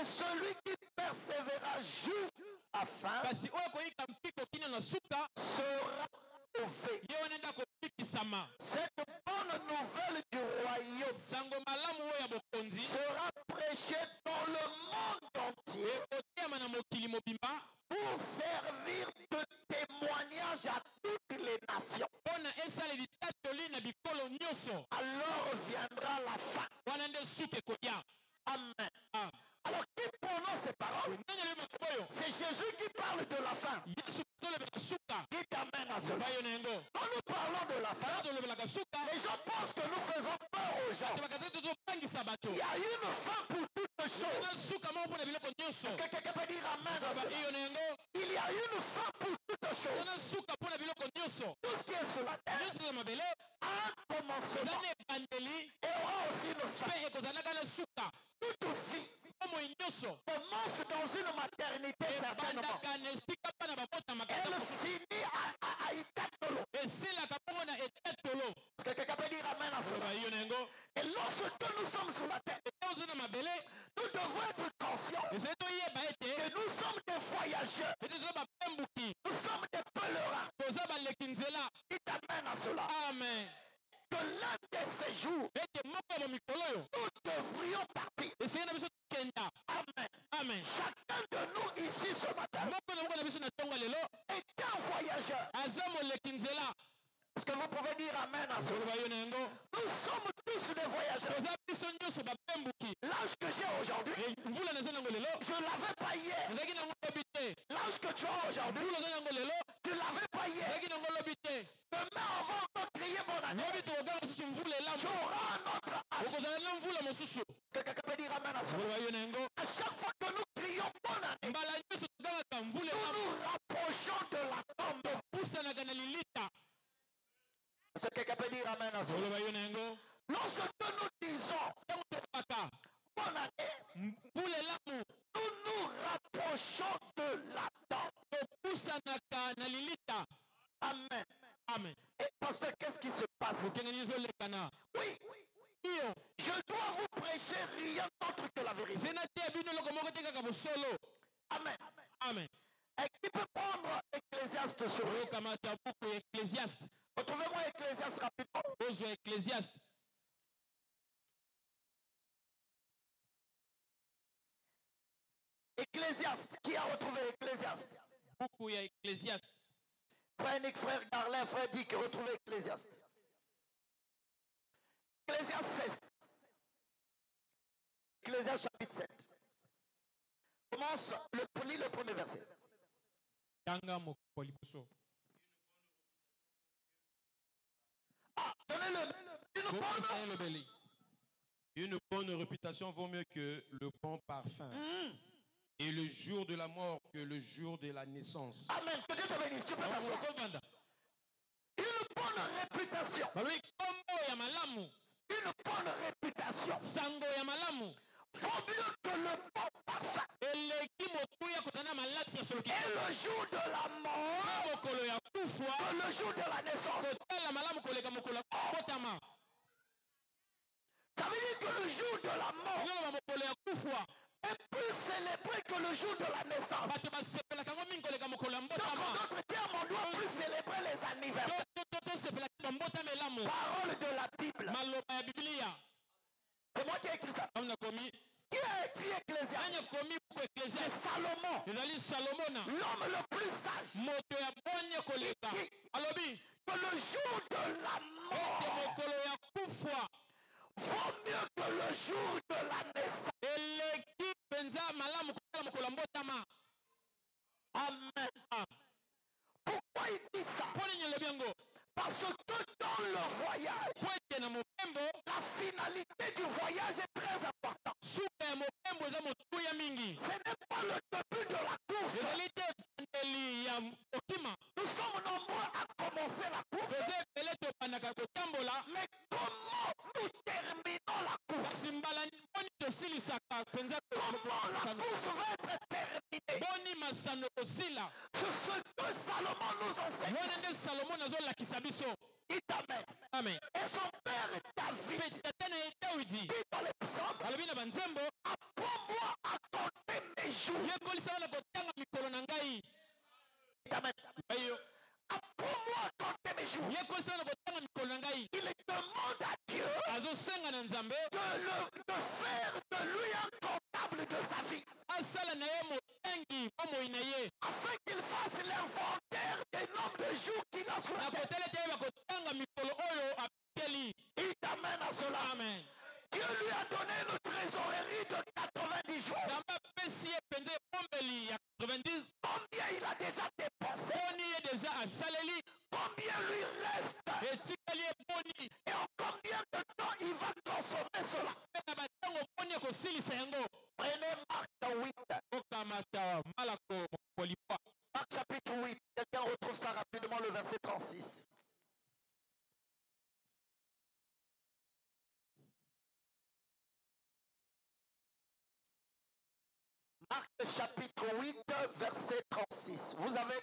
Et celui qui persévérera jusqu'à la fin sera sauvé. Cette bonne nouvelle du royaume sera prêchée dans le monde entier pour servir de témoignage à toutes les nations. Alors viendra la fin. Amen. Alors qui prononce ces paroles? C'est Jésus qui parle de la fin. Dites amen à cela. Quand nous parlons de la fin, les gens pensent que nous faisons peur aux gens. Il y a une fin pour toutes choses. Quelqu'un peut dire amen à cela. Il y a une fin pour toutes choses. Tout ce qui est sur la terre a un commencement et aura aussi une fin. Toute vie commence dans une maternité certainement. Elle finit à Itatolo. Est-ce que quelqu'un peut dire amen à cela? Et lorsque nous sommes sur la terre, nous devons être conscients que nous sommes des voyageurs. Nous sommes des pèlerins. Dites amen à cela. Amen. Que l'un de ces jours, nous devrions partir. Amen. Amen. Chacun de nous ici ce matin est un voyageur. Est-ce que vous pouvez dire amen à cela? Nous sommes tous des voyageurs. L'âge que j'ai aujourd'hui, je ne l'avais pas hier. L'âge que tu as aujourd'hui, tu ne l'avais pas hier. Demain, on va encore crier bonne année. Tu auras un autre âge. Quelqu'un peut dire amen à cela. À chaque fois que nous crions bonne année, nous nous rapprochons de la tombe. Est-ce que quelqu'un peut dire amen à cela? Lorsque nous disons bonne année, nous nous rapprochons de la tombe. Amen. Amen. Et parce que qu'est-ce qui se passe? Oui. Je dois vous prêcher rien d'autre que la vérité. Amen. Amen. Et qui peut prendre Ecclésiaste sur lui? Retrouvez-moi Ecclésiaste rapidement. Ecclésiaste. Qui a retrouvé Ecclésiaste? Frère Nick, frère Garlin, frère Dick, retrouvez Ecclésiaste. Ecclésiaste 16. Ecclésiaste chapitre 7. Commence le premier verset. Ah, donnez-le. Une bonne réputation vaut mieux que le bon parfum. Et le jour de la mort que le jour de la naissance. Amen. Que Dieu te bénisse. Tu peux t'asseoir. Une bonne réputation. Une bonne réputation. Vaut mieux que le bon parfum. Et le jour de la mort que le jour de la naissance. Ça veut dire que le jour de la mort est plus célébré que le jour de la naissance. Donc en d'autres termes, on doit plus célébrer les anniversaires. Parole de la Bible. C'est moi qui ai écrit ça. Qui a écrit Ecclésiaste? C'est Salomon. L'homme le plus sage. Il dit que le jour de la mort vaut mieux que le jour de la naissance. Amen. Pourquoi il dit ça? Parce que dans le voyage, la finalité du voyage est très importante. Ce n'est pas le début de la course. Nous sommes nombreux à commencer la course. Mais comment nous terminons la course? Comment la course va être terminée? C'est ce que Salomon nous enseigne. Dites amen. Amen. Et son père David dit dans les psaumes, apprends-moi à ton jours. Amen. Apprends-moi à compter mes jours. Il demande à Dieu de faire de lui un comptable de sa vie. Afin qu'il fasse l'inventaire des nombres de jours qu'il a sur la terre. Il t'amène à cela. Amen. Dieu lui a donné une trésorerie de 90 jours. Combien il a déjà dépensé? Combien lui reste? Et en combien de temps il va consommer cela? Prenez Marc 8. Marc chapitre 8. Quelqu'un retrouve ça rapidement, le verset 36. Marc chapitre 8, verset 36. Vous avez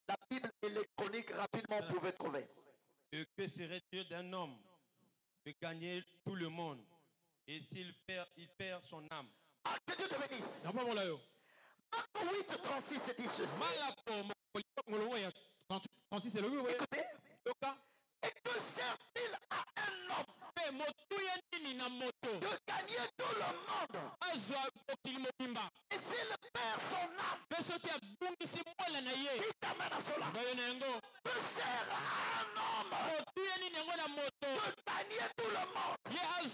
la Bible électronique, rapidement vous pouvez trouver. Et que serait-il d'un homme de gagner tout le monde et s'il perd, il perd son âme? Ah, que Dieu te bénisse. Marc 8, 36 dit ceci. Écoutez. Et que sert-il à un homme de gagner tout le monde et s'il perd son âme? Qui t'amène à cela? Que sert à un homme de gagner tout le monde?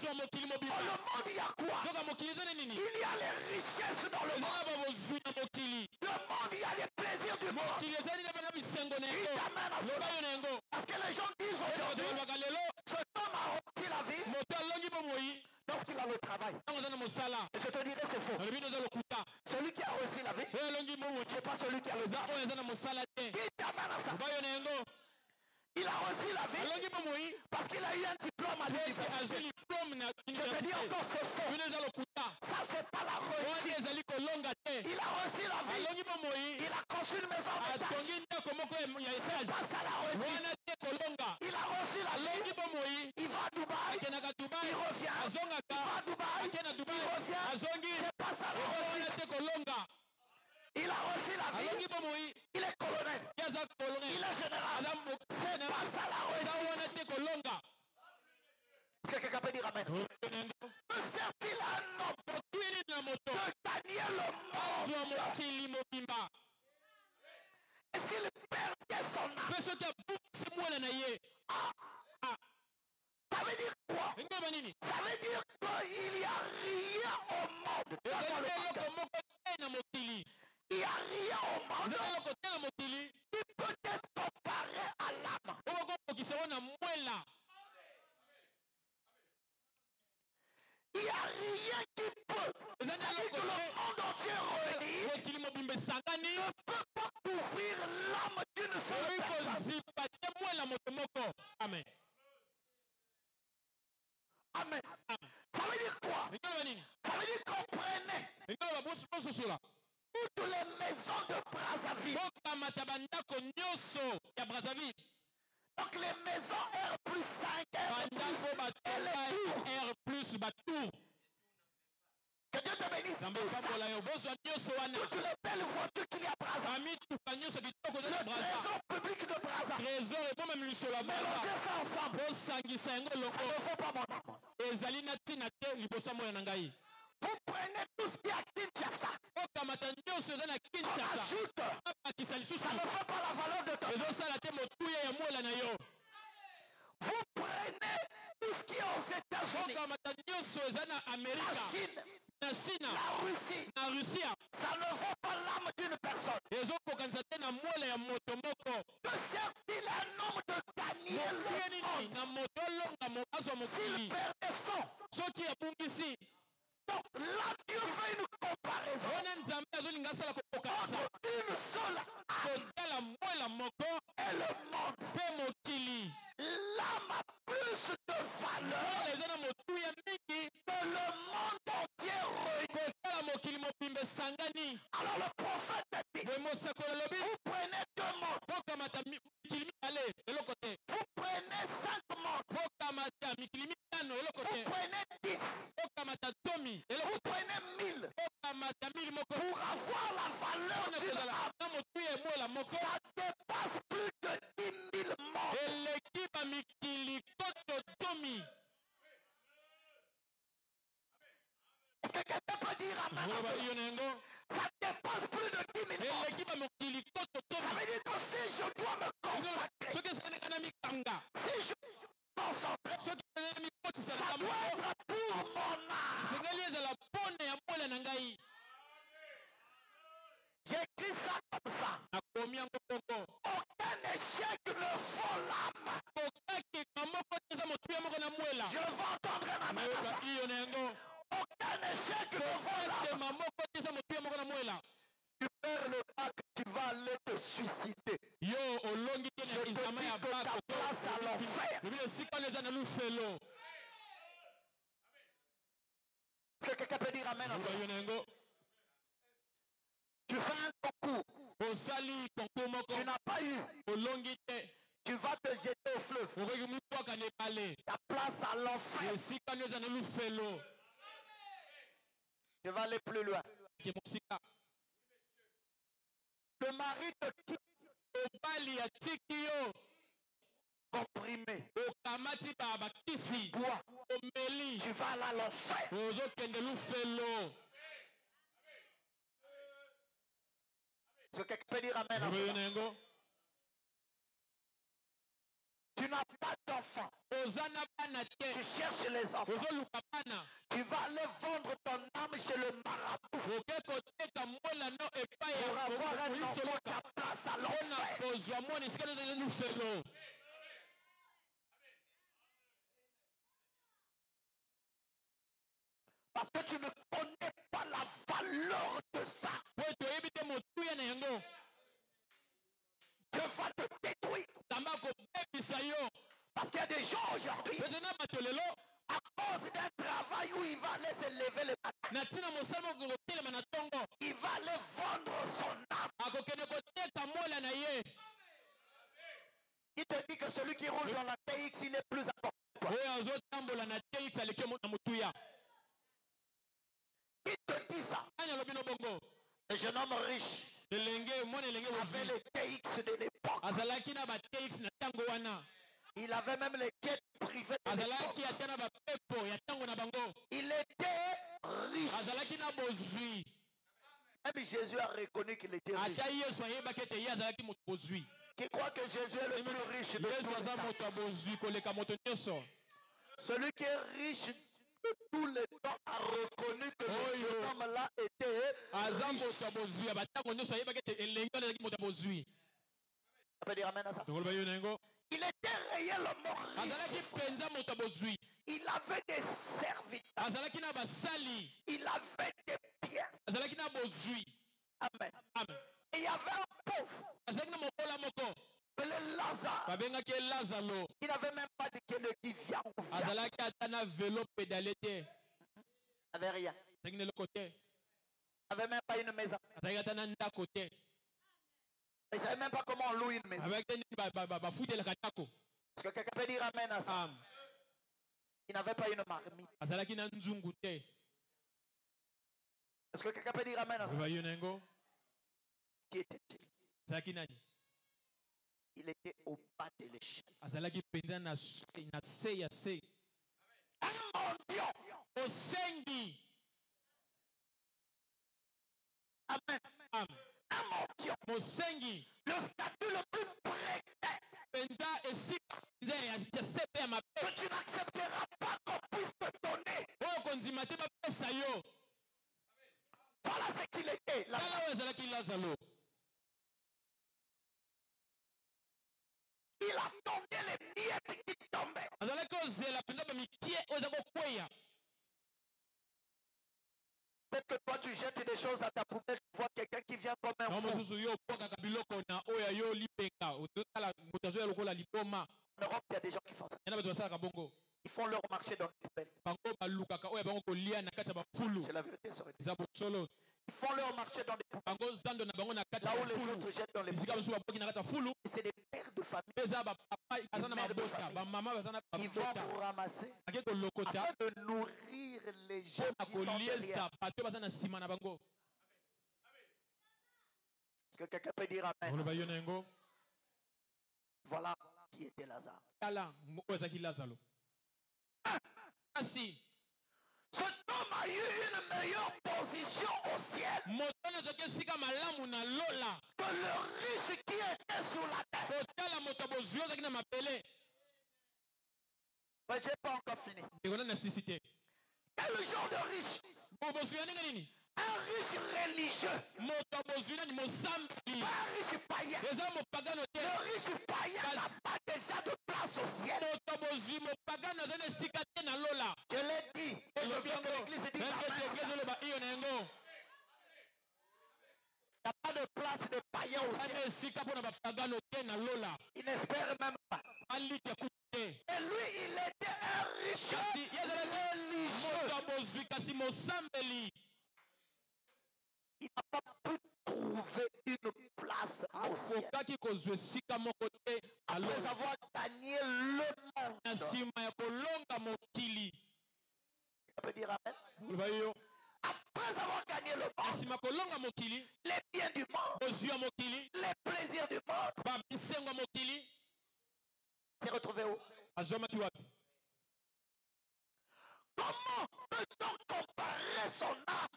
Dans le monde, il y a quoi? Il y a les richesses dans le monde. Le monde, il y a les plaisirs du monde. Qui t'amène à cela? Parce que les gens disent aujourd'hui, cet homme a reçu la vie lorsqu'il a le travail. Et je te dirais c'est faux. Celui qui a reçu la vie, c'est pas celui qui a le travail. Qui t'amène à ça? Il a reçu la vie parce qu'il a eu un diplôme à l'université. Je te dis encore c'est faux. Ça c'est pas la réussite. Il a reçu la vie. Il a conçu une maison d'étage. C'est pas ça la réussite. Il a reçu la vie. Il va à Dubaï. Il revient. Il va à Dubaï. Il revient. C'est pas ça la réussite. Il a reçu la vie. Il est colonel. Il est général. C'est pas ça la réussite. Est-ce que quelqu'un peut dire amen? Que sert-il à un homme de gagner le monde et s'il perdait son âme? Ça veut dire quoi? Ça veut dire qu'il n'y a rien au monde. Il n'y a rien au monde qui peut être comparé à l'âme. Il n'y a rien qui peut. C'est-à-dire que le monde entier réuni ne peut pas couvrir l'âme d'une seule personne. Amen. Amen. Ça veut dire quoi? Ça veut dire qu'on prenait toutes les maisons de Brazzaville. Donc les maisons R+5, R+2. Que Dieu te bénisse. Toutes les belles voitures qu'il y a à Brazzaville. Le trésor public de Brazzaville. Mélangez ça ensemble. Ça ne fait pas mon âme. Vous prenez tout ce qui est à Kinshasa. On ajoute. Ça ne fait pas la valeur de ton âme. Vous prenez tout ce qui est aux États-Unis. La Chine. La Russie. Ça ne vaut pas l'âme d'une personne. Que sert-il à un homme de gagner le monde s'il perdait son? Donc là, Dieu fait une comparaison entre une seule âme et le monde. L'âme a plus de valeur que le monde entier réuni. Alors le prophète dit, vous prenez 2 mondes. Vous prenez 5 mondes. Vous prenez 10. Vous prenez 1000. quelqu'un peut dire amen à cela? Ça dépasse plus de 10 000 votes. Ça veut dire que si je dois me consacrer, si je dois me concentrer, ça doit être pour mon âme. J'écris ça comme ça. Aucun échec ne vaut l'âme. Je vais entendre un amen à ça. Aucun échec ne vaut l'âme. Tu perds le bac, tu vas aller te suicider. Je te dis que ta place à l'enfer. Est-ce que quelqu'un peut dire amen à ça? Tu fais un concours. Tu n'as pas eu. Tu vas te jeter au fleuve. Ta place à l'enfer. Je vais aller plus loin. Le mari te quitte. Comprimé. Bois. Tu vas aller à l'enfer. Est-ce que quelqu'un peut dire amen à ça? Tu n'as pas d'enfant. Tu cherches les enfants. Tu vas aller vendre ton âme chez le marabout pour avoir un enfant qui a place à l'enfer. Parce que tu ne connais pas la valeur de ça. Dieu va te détruire. Parce qu'il y a des gens aujourd'hui, à cause d'un travail où il va aller se lever le matin, il va aller vendre son âme. Il te dit que celui qui roule dans la TX, il est plus important que toi. Il te dit ça. Le jeune homme riche avait les TX de l'époque. Il avait même les jets privés de l'époque. Il était riche. Même Jésus a reconnu qu'il était riche. Qui croit que Jésus est le plus riche de tous les temps? Celui qui est riche de tous les temps a reconnu que le jeune homme-là était riche. On peut dire amen à ça? Il était réellement riche. Il avait des serviteurs. Il avait des biens. Amen. Et il y avait un pauvre. Le Lazare. Il n'avait même pas de qui vient ou vient. Il n'avait rien. Il n'avait même pas une maison. Il ne savait même pas comment on loue une maison. Est-ce que quelqu'un peut dire amen à ça? Il n'avait pas une marmite. Est-ce que quelqu'un peut dire amen à ça? Qui était-il? Il était au bas de l'échelle. Un mendiant. Amen. Un mendiant. Le statut le plus précaire que tu n'accepteras pas qu'on puisse te donner. Voilà ce qu'il était. Il attendait les miettes qui tombaient. Peut-être que toi tu jettes des choses à ta poubelle, tu vois quelqu'un qui vient comme un fou. En Europe, il y a des gens qui font ça. Ils font leur marché dans les poubelles. C'est la vérité, ça. Ils font leur marché dans les poubelles. Là où les autres jettent dans les poubelles. C'est des pères de famille. Des mères de famille. Ils vont pour ramasser afin de nourrir les gens qui sont derrière. Est-ce que quelqu'un peut dire amen? Voilà qui était Lazare. Cet homme a eu une meilleure position au ciel que le riche qui était sur la terre. Mais je n'ai pas encore fini. Quel genre de riche? Un riche religieux. Pas un riche païen. Le riche païen n'a pas déjà de place au ciel. Je l'ai dit. Et je viens de l'église et dit amen. Il n'y a pas de place de païen au ciel. Il n'espère même pas. Et lui, il était un riche religieux. Il n'a pas pu trouver une place au ciel. Après avoir gagné le monde. On peut dire amen. Après avoir gagné le monde, les biens du monde, les plaisirs du monde, s'est retrouvé où? Comment peut-on comparer son âme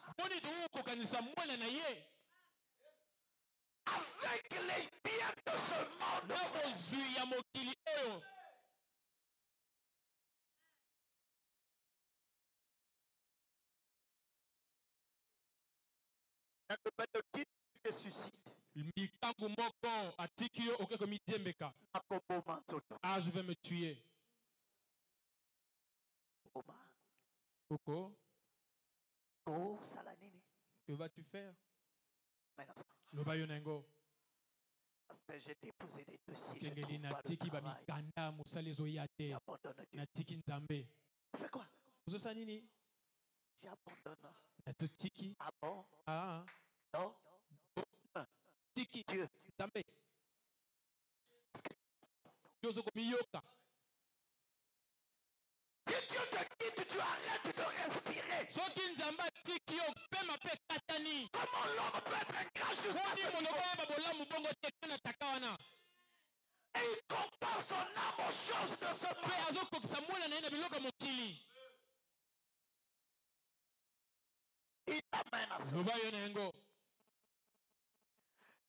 avec les biens de ce monde? Un copain de qui te suscite. Ah, je vais me tuer. Coco. Que vas-tu faire? Parce que j'ai déposé des dossiers. J'ai abandonné Dieu. Tu fais quoi? J'abandonne. Ah bon? Non. Tiki. Dieu. Si Dieu te quitte, tu arrêtes de respirer. Comment l'homme peut être ingrat jusqu'à ce niveau? Et il compare son âme aux choses de ce monde. Il t'amène à ça.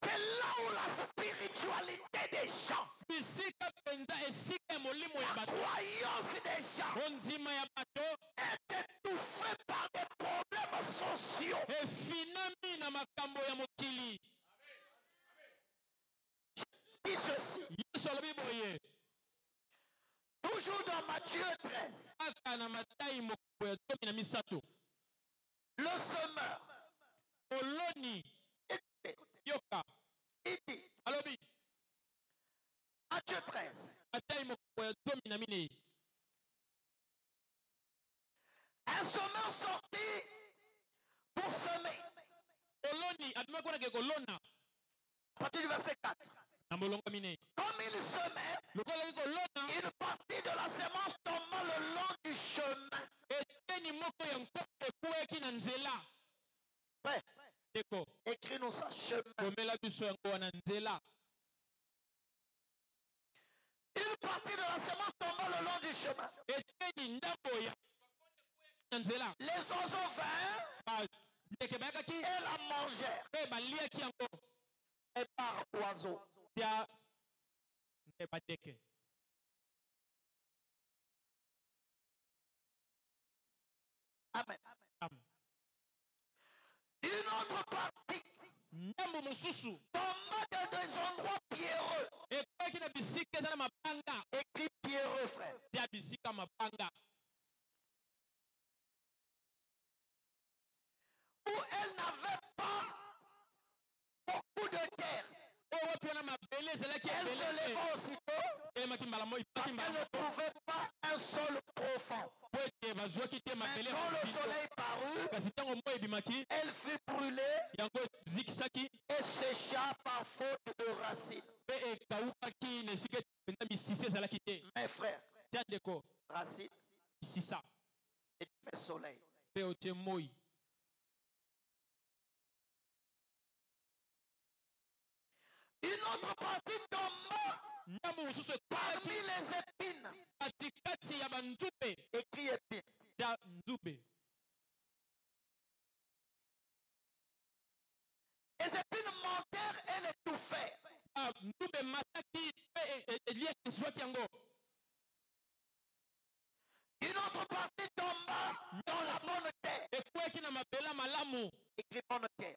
C'est là où la spiritualité des gens, la croyance des gens est étouffée par des problèmes sociaux. Je dis ceci. Toujours dans Matthieu 13. Le semeur. Il dit. Matthieu 13. Un semeur sortit pour semer. À partir du verset 4. Comme il semait, une partie de la semence tomba le long du chemin. Prêt? Écris-nous ça, chemin. Une partie de la semence tomba le long du chemin. Les oiseaux vinrent et la mangèrent. Et par oiseau. Amen. Une autre partie tomba dans des endroits pierreux. Écrit pierreux, frère. Où elle n'avait pas beaucoup de terre. Elle se leva aussitôt parce qu'elle ne trouvait pas un sol profond. Mais quand le soleil parut, elle fut brûlée et sécha par faute de racines. Mes frères, racines et soleil. Une autre partie tomba parmi les épines. Écrit épines. souffert. Une autre partie tomba dans la bonne terre. Écrit bonne terre.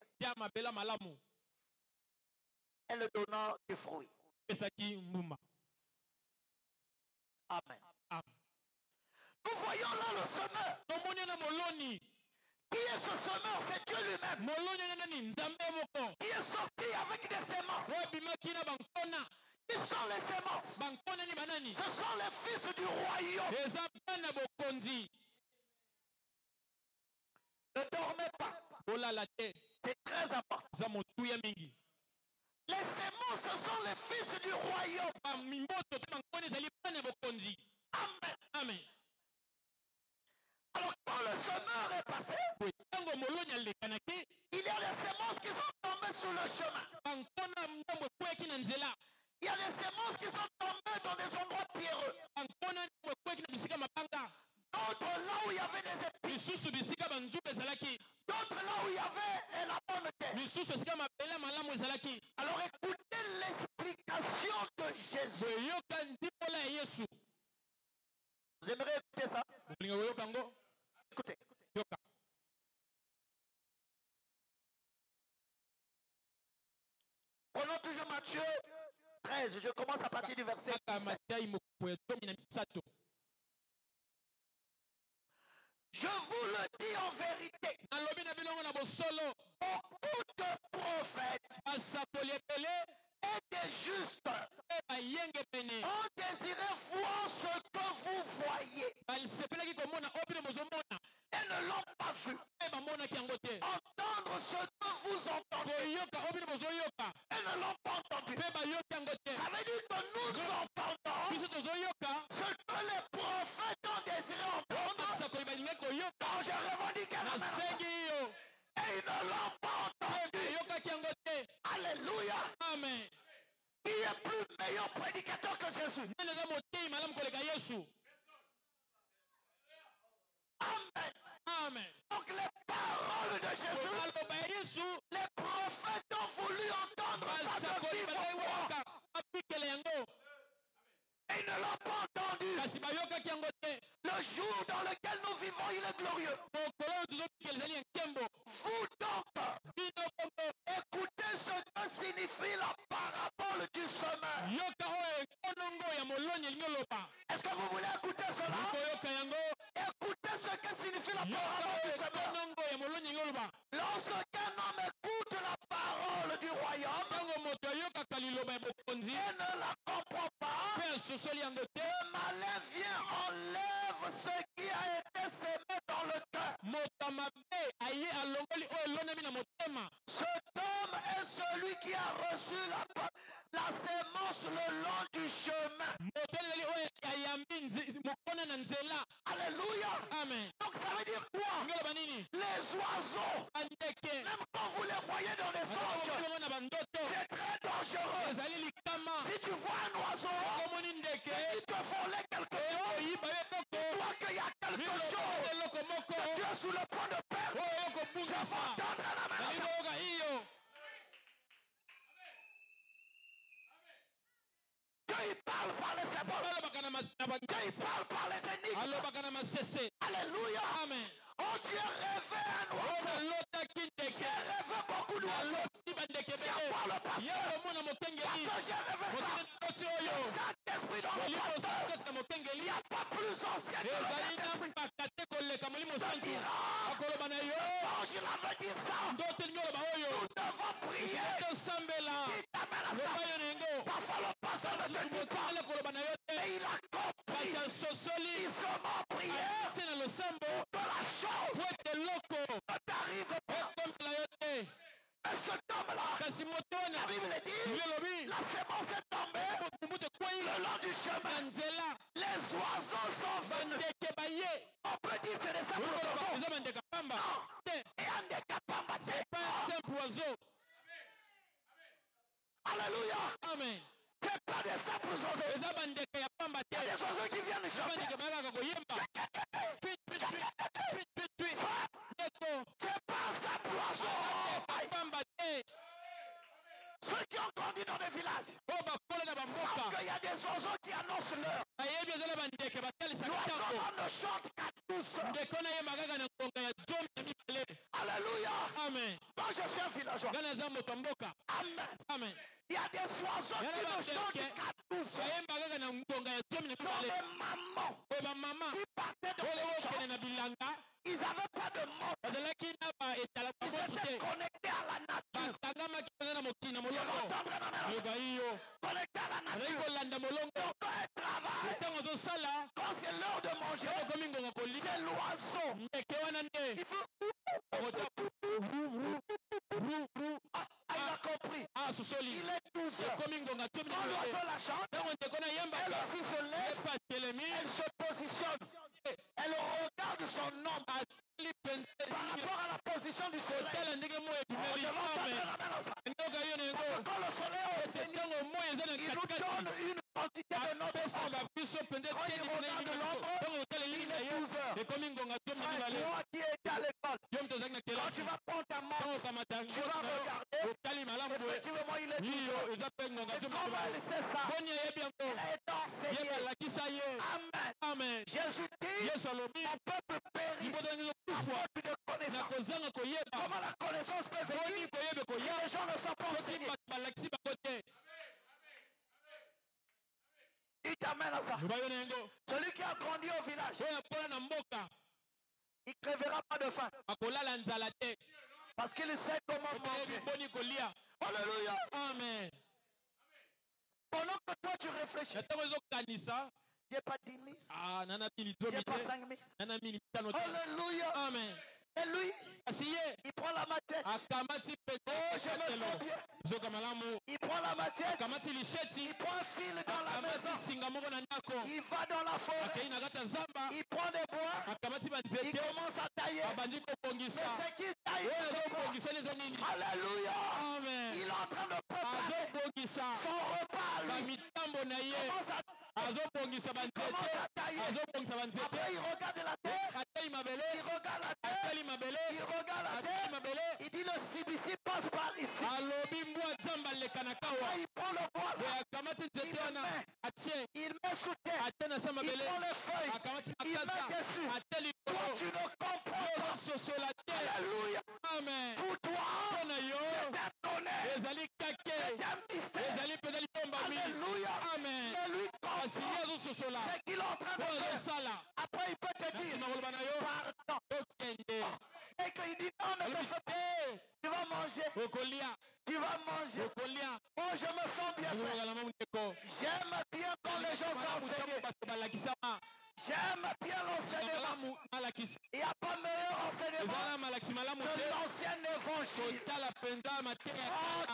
Elle donna du fruit. Amen. Nous voyons là le semeur. Qui est ce semeur? C'est Dieu lui-même. Qui est sorti avec des semences. Qui sont les semences? Ce sont les fils du royaume. Ne dormez pas. C'est très important. Les semences, ce sont les fils du royaume. Amen. Amen. Alors quand le semeur est passé, il y a des semences qui sont tombées sur le chemin. Il y a des semences qui sont tombées dans des endroits pierreux. D'autres là où il y avait des épis. D'autres là où il y avait la bonne terre. Alors écoutez l'explication de Jésus. Vous aimeriez écouter ça? Écoutez. Prenons toujours Matthieu 13. Je commence à partir du verset 17. Je vous le dis en vérité. Beaucoup de prophètes et des justes ont désiré voir ce que vous voyez et ne l'ont pas vu. Entendre ce que vous entendez et ne l'ont pas entendu. Ça veut dire que nous entendons ce que les prophètes ont désiré entendre. Quand je revendique et ils ne l'ont pas entendu. Alléluia. Amen. Qui est plus meilleur prédicateur que Jésus? Amen. Amen. Donc les paroles de Jésus, les prophètes ont voulu entendre ça de vive voix. Et ils ne l'ont pas entendu. Le jour dans lequel nous vivons, il est glorieux. Vous donc, écoutez ce que signifie la parabole du semeur. Est-ce que vous voulez écouter cela? Écoutez ce que signifie la parabole du semeur. Lorsqu'un homme écoute la parole du royaume et ne la comprend pas, le malin vient, enlève ce qui a été semé dans le cœur. Cet homme est celui qui a reçu la semence le long du chemin. Alléluia. Amen. Donc ça veut dire quoi? Les oiseaux, même quand vous les voyez dans des songes, c'est très dangereux. Si tu vois un oiseau et qu'il te volait quelque chose, dis-toi qu'il y a quelque chose que tu es sous le point de perdre. Je vais entendre un amen. Dieu il parle par les symboles. Dieu il parle par les énigmes. Alléluia. Amen. Oh Dieu rêvait un oiseau. J'ai rêvé beaucoup d'oiseaux. Viens voir le pasteur. Pasteur, j'ai rêvé ça. Saint-Esprit dans le pasteur. Il n'y a pas plus ancien que le Saint-Esprit. Ça dira. Quand je l'avais dit ça, nous devons prier. Qui t'amène à ça? Parfois le pasteur ne te dit pas. Mais il a compris. Ils sont en prière pour que la chose ne t'arrive pas. Et cet homme-là, la Bible dit, la semence est tombée le long du chemin. Les oiseaux sont venus. On peut dire c'est des simples oiseaux. Non. Et un décapamba, c'est pas un simple oiseau. Alléluia. Amen. C'est pas des simples oiseaux. Il y a des oiseaux qui viennent chanter. C'est pas un simple oiseau. Ceux qui ont l'heure. L'oiseau ne chante qu'à douce. Alléluia. Amen. Moi, je suis un villageois. Amen. Amen. Il y a des oiseaux qui ne chantent qu'à douce. Nos mamans qui partaient de champs, ils n'avaient pas de mort. Ils étaient connectés à la nature. Connectés à la nature. Donc quand elles travaillent, quand c'est l'heure de manger, c'est l'oiseau. Il faut... il a compris. Il est 12 heures. Quand l'oiseau la chante, elle aussi se lève, elle se positionne. Elle regarde son ombre par rapport à la position du soleil. Quand le soleil est zénith, il nous donne une quantité de notre ombre. Quand il regarde l'ombre, il est 12 heures. Frère, toi qui es à l'école, quand tu vas prendre ta montre, tu vas regarder. Effectivement, il est 12 heures. Et comment elle sait ça? Elle a été enseignée. Amen. Amen. Jésus dit, mon peuple périt à faute de connaissance. Comment la connaissance peut venir si les gens ne sont pas enseignés? Il t'amène à ça. Celui qui a grandi au village, il ne crèvera pas de faim. Parce qu'il sait comment manger. Alléluia. Amen. Pendant que toi tu réfléchis, j'ai pas 10 000, j'ai pas 5 000. Alléluia. Amen. Et lui, il prend la machette. Oh, je me sens bien. Il prend la machette. Il prend un fil dans la maison. Il va dans la forêt. Il prend des bois. Il commence à tailler. Mais c'est qui taille ses bois? Alléluia. Amen. Il est en train de préparer son repas. Lui commence à tailler. Après, il regarde la terre. Il regarde la terre. Il regarde la terre. Il dit le CBC passe par ici. Après, il prend le bois là. Il met sous terre. Il prend les feuilles. Il met dessus. Toi, tu ne comprends pas. Alléluia. Amen. Pour toi, c'est un tonnerre. C'est un mystère. Alléluia. Amen. Mais lui comprend ce qu'il est en train de faire. Après, il peut te dire, pardon. Et qu'il dit, non, ne te fais pas. Tu vas manger. Tu vas manger. Oh, je me sens bien, frère. J'aime bien quand les gens sont enseignés. J'aime bien l'enseignement. Il n'y a pas meilleur enseignement que l'ancien évangile. Oh,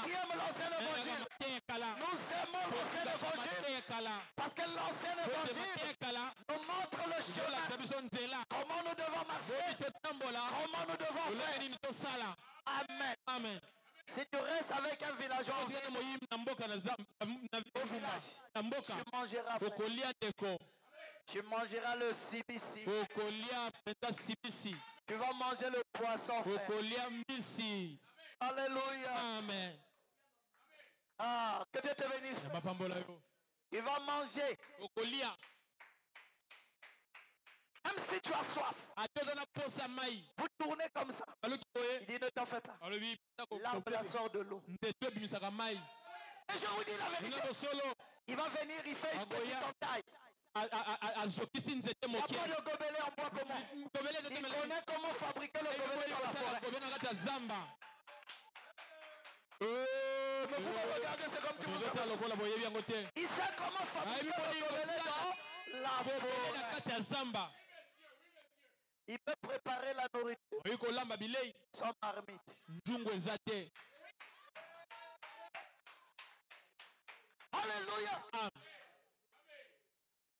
qui aime l'ancien évangile? Nous aimons l'ancien évangile. Parce que l'ancien évangile nous montre le chemin. Comment nous devons marcher. Comment nous devons faire. Amen. Amen. Si tu restes avec un villageois au village, tu mangeras, frère. Tu mangeras le CBC. Tu vas manger le poisson, frère. Alléluia. Amen. Ah, que Dieu te bénisse. Il va manger. Même si tu as soif, vous tournez comme ça. Il dit ne t'en fais pas. L'arbre la sort de l'eau. Et je vous dis la vérité. Il va venir, il fait une petite entaille. Il n'y a pas de gobelet en bois comment. Il connaît comment fabriquer le gobelet dans la forêt. Mais vous me regardez, c'est comme si vous savez. Il sait comment fabriquer le gobelet dans la forêt. Il peut préparer la nourriture sans marmite. Alléluia.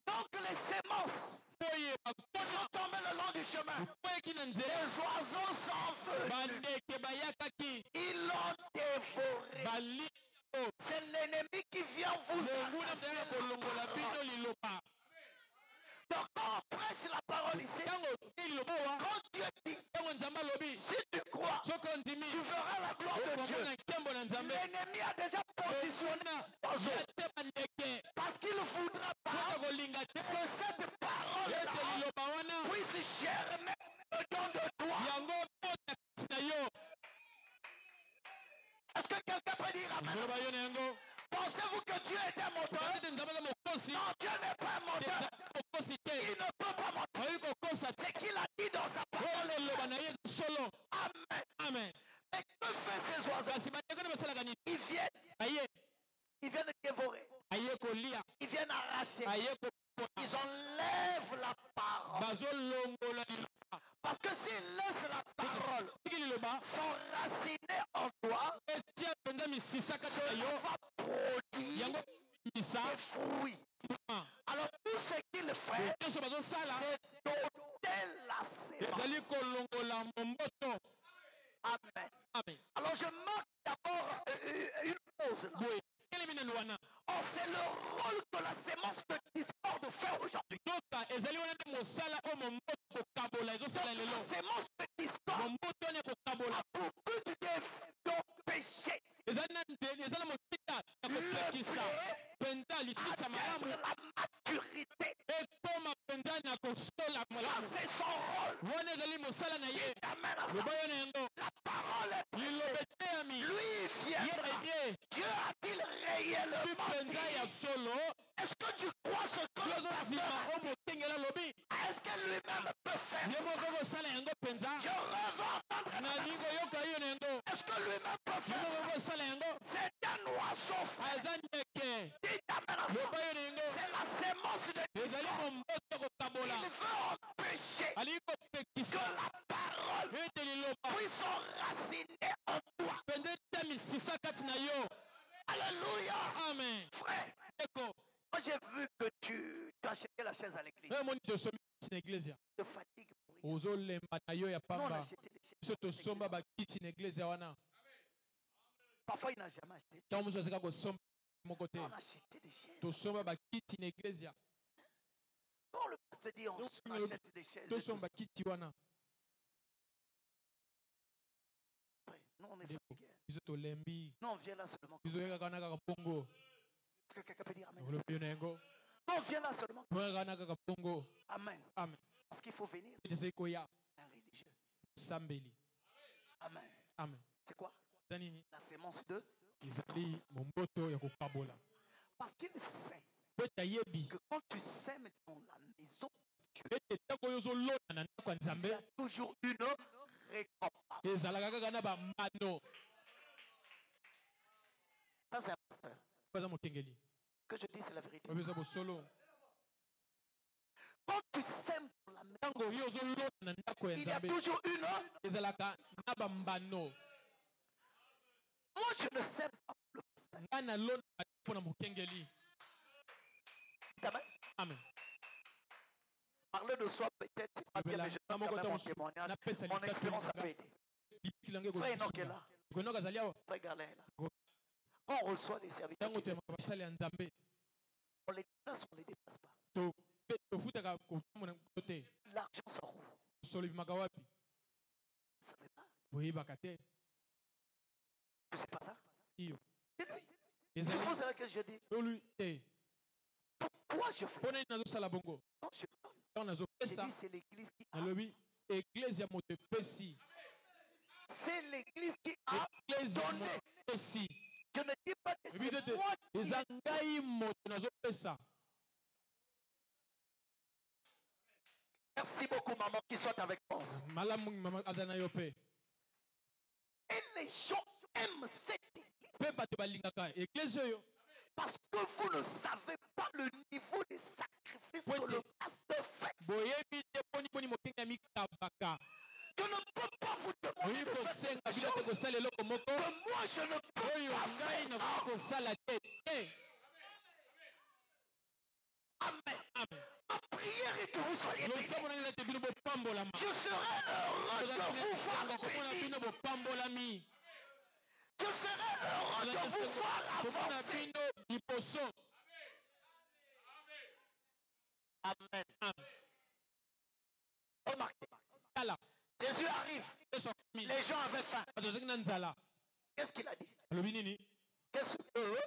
Donc les semences sont tombées le long du chemin. Les oiseaux sont venus. Ils l'ont dévoré. C'est l'ennemi qui vient vous arracher. Donc quand on prêche la parole ici, quand Dieu dit, si tu crois, tu verras la gloire de Dieu. L'ennemi a déjà positionné parce qu'il ne voudra pas me dire amen? Pensez-vous que Dieu est un moteur? Non, Dieu n'est pas un moteur. Il ne peut pas monter. C'est qu'il a dit dans sa parole. Amen. Amen. Mais que fait ces oiseaux? Ils viennent dévorer. Ils viennent arracher. Ils enlèvent la parole. Parce que s'ils laissent la parole s'enraciner en toi, cela va produire des fruits. Alors tout ce qu'il fait, c'est doter la sémence. Amen. Alors je marque d'abord une pause là. Oh, c'est le rôle que la sémence de discorde fait aujourd'hui. La sémence de discorde a pour but d'empêcher le blé atteindre la maturité. Ça, c'est son rôle. Il t'amène à ça. La parole est pressée. Lui viendra. Dieu a-t-il réellement dit? Est-ce que tu crois ce que le pasteur a dit? Est-ce que lui-même peut faire ça? Je rêve entendre. Est-ce que lui-même peut faire ça? C'est un oiseau frère. Il t'amène à ça. C'est la sémence de discorde. Il veut empêcher que la parole puisse s'enraciner en toi. Alléluia. Amen. Frère, moi j'ai vu que tu as acheté la chaise à l'église. Je fatigue pour rien. Nous, on a acheté des chaises. Parfois il n'a jamais acheté. On a acheté des chaises. Quand le pasteur dit on achète des chaises, nous on est fatigués. Nous on vient là seulement. Est-ce que quelqu'un peut dire amen? Nous on vient là seulement. Amen. Parce qu'il faut venir. Un religieux. Amen. C'est quoi? La sémence de discorde. Parce qu'il sait que quand tu sèmes dans la maison, il y a toujours une récompense. Ça, c'est un pasteur. Que je dis, c'est la vérité. Quand tu sèmes dans la maison, il y a toujours une. Moi, je ne sème pas pour le pasteur. Amen. Parler de soi peut-être, c'est pas bien, mais je donne quand même mon témoignage. Mon expérience a aidé. Frère Enoch est là. Frère Galin est là. Quand on reçoit des serviteurs, on les déplace, on ne les déplace pas. L'argent sort où? Vous ne savez pas? Je ne sais pas ça. C'est lui. C'est pour cela que je dis. Pourquoi je fais ça? Quand je donne, je dis c'est l'église qui a. C'est l'église qui a donné. Je ne dis pas que c'est moi. Merci beaucoup, maman, qui soit avec moi. Et les gens aiment cette église. Parce que vous ne savez pas le niveau des sacrifices que le pasteur fait. Je ne peux pas vous demander de faire quelque chose que moi je ne peux pas faire. Amen. Ma prière est que vous soyez bénis. Je serai heureux de vous voir bénis. Je serai heureux de vous voir avancer. Amen. Remarquez. Jésus arrive. Les gens avaient faim. Qu'est-ce qu'il a dit? Qu'est-ce que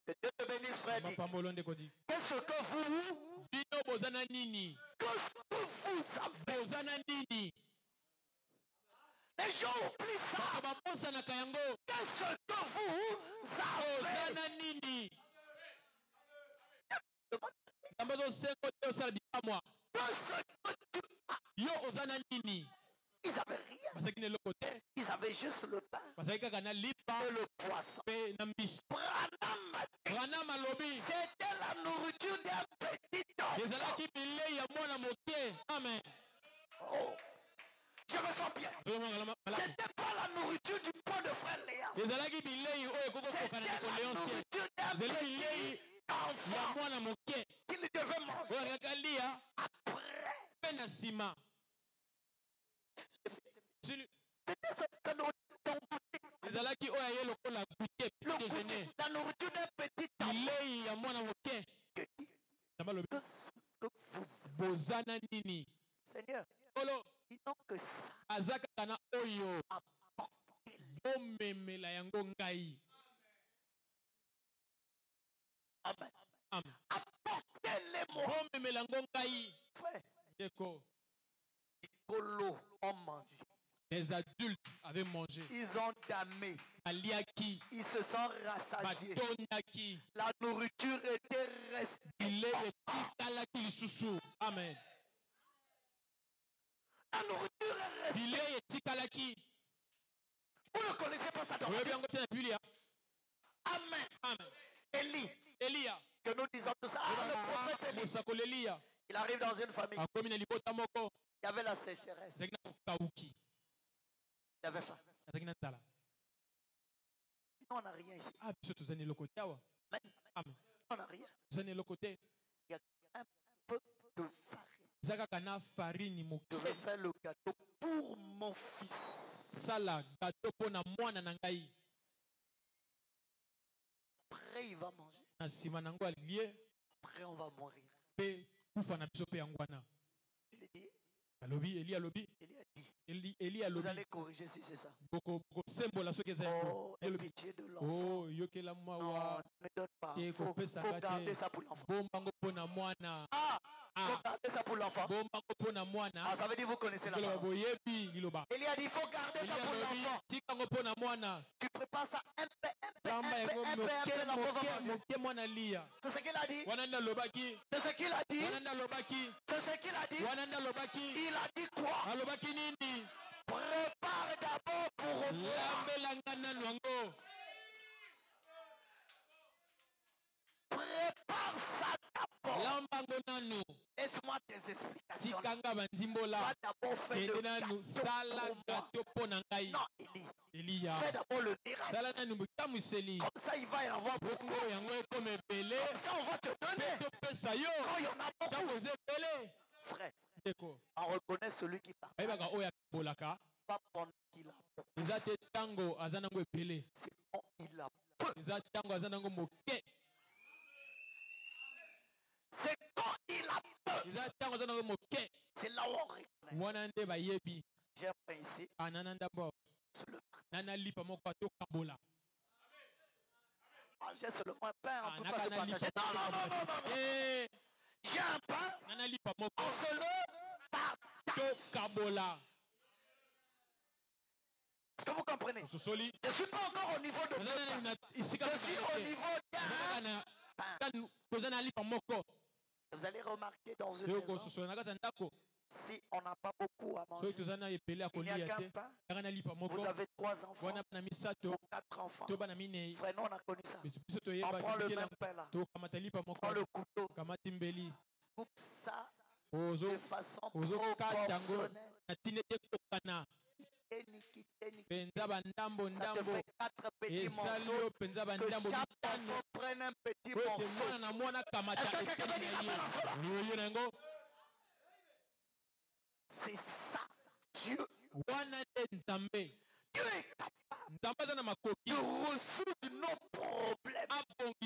Dieu te bénisse, frère? Qu'est-ce que vous avez? Les gens oublient ça. Qu'est-ce que vous avez? Ils n'avaient rien. Ils avaient juste le pain et le poisson. Branham a dit, c'était la nourriture d'un petit enfant. Amen. Oh, je me sens bien. C'était pas la nourriture du pot de frère Léa. C'était la nourriture d'un petit enfant qu'il devait manger. Après, c'était cette nourriture. La nourriture d'un petit enfant. Que vous, Seigneur, ils n'ont que ça. Amen. Apportez-les-moi. Frère, Nicolo ont mangé. Les adultes avaient mangé. Ils ont damé. Ils se sont rassasiés. La nourriture était restée. Amen. La nourriture est restée. Vous ne connaissez pas ça dans la Bible? Amen. Amen. Élie. Que nous disons tout ça. Le prophète Élie. Il arrive dans une famille. Il y avait la sécheresse. Il y avait faim. On n'a rien ici. Amen. On n'a rien. Il y a un peu de farine. Je vais faire le gâteau pour mon fils. Après, il va manger. Après, on va mourir. Élie a dit. Vous allez corriger si c'est ça. Oh, aie pitié de l'enfant. Non, ne donne pas. Faut garder ça pour l'enfant. Faut garder ça pour l'enfant. Ça veut dire vous connaissez la parole. Élie a dit, il faut garder ça pour l'enfant. Tu prépares ça un peu après l'enfant va manger. C'est ce qu'il a dit. C'est ce qu'il a dit. C'est ce qu'il a dit. Il a dit quoi? Prépare d'abord pour moi. Prépare ça d'abord. Laisse-moi tes explications. Va d'abord faire le gâteau pour moi. Non, Élie. Fais d'abord le miracle. Comme ça, il va y avoir beaucoup. Comme ça, on va te donner. Quand il y en a beaucoup. Frère, on reconnaît celui qui partage. Pas pendant qu'il a peu. C'est quand il a peu. C'est quand il a peu. C'est là où on reconnaît. J'ai un pain ici. Manger seulement un pain, on ne peut pas se partager. Non. J'ai un pain. On se le partage. Est-ce que vous comprenez? Je ne suis pas encore au niveau de pain. Je suis au niveau d'un pain. Vous allez remarquer dans une maison, si on n'a pas beaucoup à manger, il n'y a qu'un pain. Vous avez 3 enfants ou 4 enfants. Frère, nous on a connu ça. On prend le même pain là. On prend le couteau. Coupe ça de façon proportionnelle. Ça te fait 4 petits morceaux. Que chaque enfant prenne un petit morceau. Est-ce que quelqu'un peut dire amen en cela? C'est ça. Dieu est capable de résoudre nos problèmes. Dieu est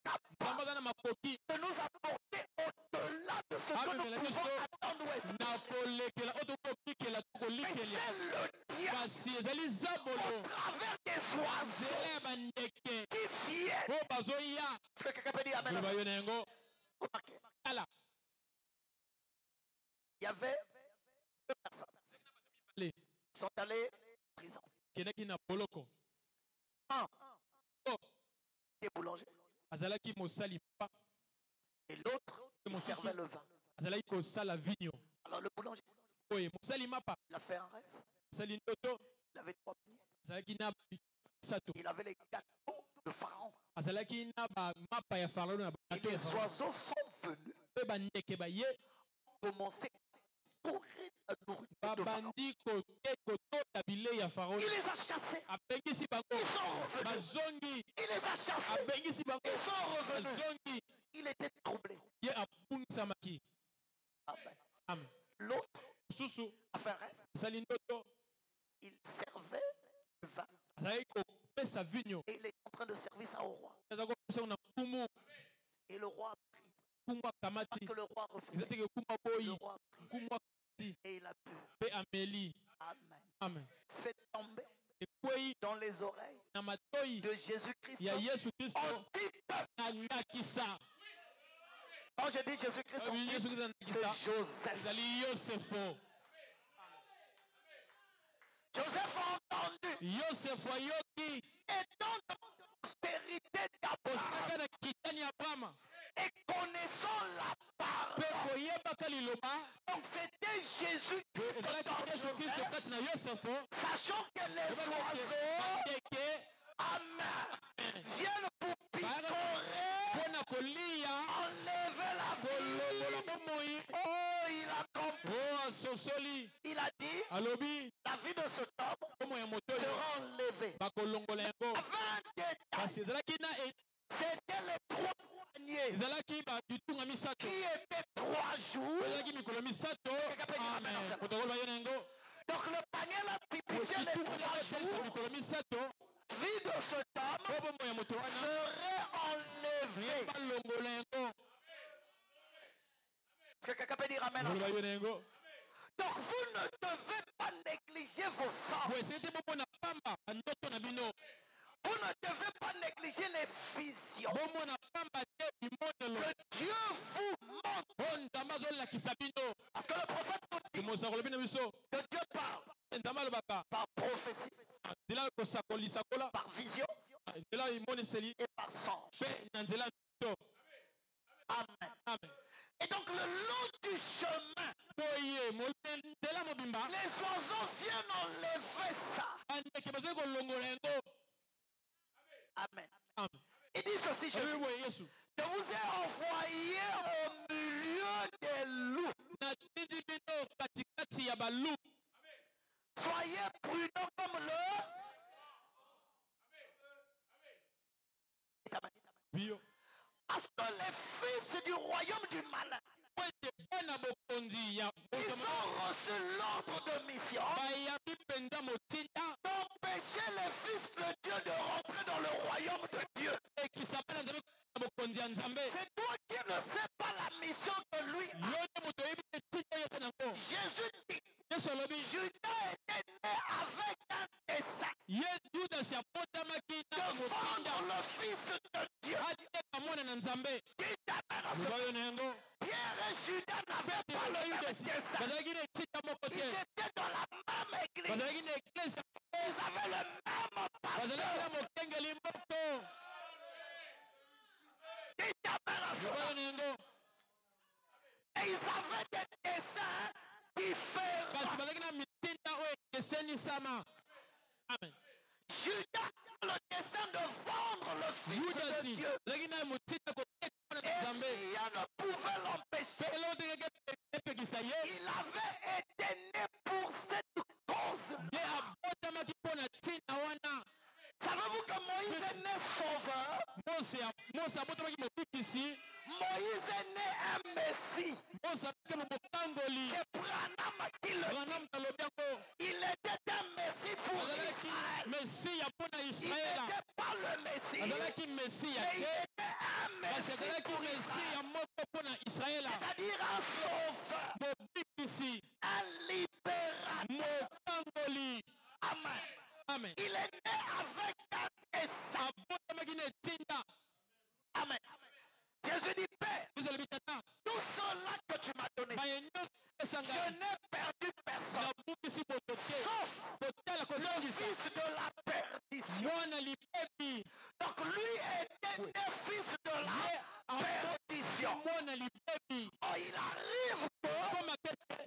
capable de nous apporter au-delà de ce que nous pouvons attendre ou espérer. Mais c'est le diable au travers des oiseaux qui viennent. Est-ce que quelqu'un peut dire amen à ça? Remarquez. Il y avait 2 personnes. sont allés en prison. Kenaki na boloko. Un Oh, était boulanger azalaki mosali pa. et l'autre il servait le vin. Azalaki kosala vigno. Alors le boulanger, Oye, mosali mapa. il a fait un rêve. Mosali ndoto. Il avait 3 paniers. Azalaki na sato. Il avait les gâteaux de Pharaon. Azalaki na ba mapa ya Pharaon na Et les oiseaux sont venus pe ba ndeke ba ye commencer à courir la nourriture de Pharaon. babandi kotota bilei ya Pharaon. Il les a chassés. Abengisi bango. Ils sont revenus. Bazongi. Il les a chassés. Abengisi bango. Ils sont revenus. Bazongi. Il était troublé. Ye apungisamaki. Amen. Amen. L'autre Susu. a fait un rêve. Azali ndoto. Il servait le vin. Azali kopesa vigno. Et il est en train de servir ça au roi. Azali kopesa na kumu. Et le roi a pris. Kumu kamati. Que le roi refusait. Ezateke kumu boyi. Le roi a pris. Kumu kamati. Et il a bu. Pe ameli. Amen. Amen. C'est tombé Ekwei dans les oreilles na matoi de Jésus-Christ. ya Yesu Kristo. On dit Na nakisa. quand je dis Jésus-Christ, on dit c'est Joseph. Ezali Yosefo. Joseph a entendu. Yosefo yoki. Étant de prospérité d'Abraham et connaissant la parole. Donc c'était Jésus-Christ dans Joseph, sachant que les oiseaux, amen, viennent pour picorer, enlever la vie. Oh, il a compris. Il a dit, la vie de cet homme sera enlevée. Avant c'était les 3 paniers qui étaient 3 jours. Donc le panier là typifiait les 3 jours. Vie de cet homme serait enlevée. Est-ce que quelqu'un peut dire amen à ça? Donc vous ne devez pas négliger vos sorts. Vous ne devez pas négliger les visions que Dieu vous montre. Parce que le prophète nous dit que Dieu parle par prophétie, par vision et par songe. Amen. Et donc le long du chemin, les oiseaux viennent enlever ça. Amen. Il dit ceci, Jésus. Je vous ai envoyé au milieu des loups. Soyez prudents comme le. Parce que les fils du royaume du malin, ils ont reçu l'ordre de mission d'empêcher les fils de Dieu de rentrer dans le royaume de Dieu. C'est toi qui ne sais pas la mission que lui a. Jésus dit, Judas était né avec un dessein de vendre le fils de Dieu. Dites amen à ce. Pierre et Judas n'avaient pas le même dessein. Ils étaient dans la même église. Ils avaient le même pasteur. Dites amen à ce. Et ils avaient des desseins différents. Amen. Judas a le dessein de vendre le fils de Dieu. Et rien ne pouvait l'empêcher. Il avait été né pour cette cause. Savez-vous que Moïse est né sauveur? Moïse est né un Messie. C'est Branham qui le dit. Il était un Messie pour Israël. Il n'était pas le Messie, mais il était un Messie pour Israël. C'est-à-dire un sauveur, un libérateur. Amen. Il est né avec un dessein. Amen. Jésus dit, Père, tout cela que tu m'as donné, je n'ai perdu personne, sauf le fils de la perdition. Donc lui était né fils de la perdition. Oh, il arrive que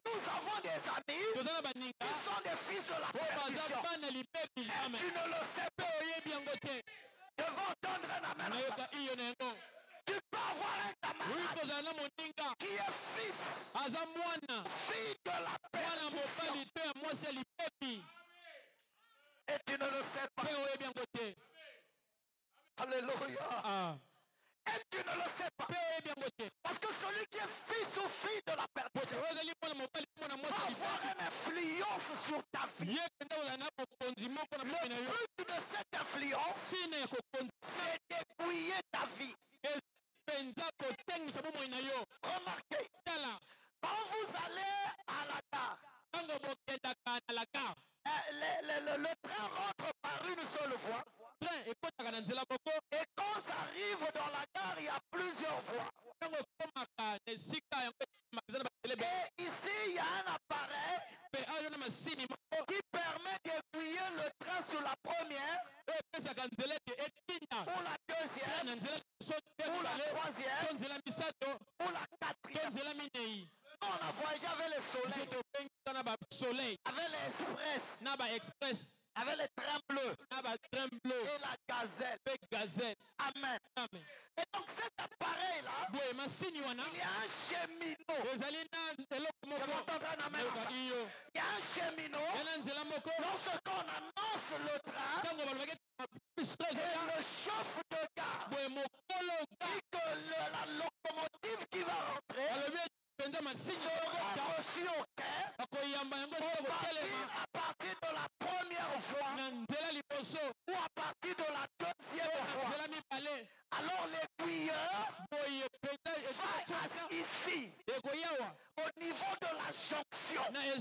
nous avons des amis qui sont des fils de la perdition. Et tu ne le sais pas. Je vais entendre un amen. Tu peux avoir un camarade qui est fils, fille de la perdition. Et tu ne le sais pas. Alléluia. Et tu ne le sais pas. Parce que celui qui est fils ou fille de la perdition va avoir une influence sur ta vie. Le but de cette influence, c'est d'aiguiller ta vie. Remarquez, quand vous allez à la gare, le train rentre par une seule voie. Et quand ça arrive dans la gare, il y a plusieurs voies. Et ici, il y a un appareil qui permet d'aiguiller le train sur la première, ou la deuxième, ou la troisième, ou la quatrième. On a voyagé avec le soleil, avec l'express, avec les trains bleus et la gazelle. Amen. Et donc cet appareil-là, il y a un cheminot. Je vais entendre un amen. Il y a un cheminot. Lorsqu'on annonce le train, et le chef de gare dit que la locomotive qui va rentrer sera reçue au quai à partir de la première voie ou à partir de la deuxième voie. Alors l'aiguilleur va ici au niveau de la jonction. Et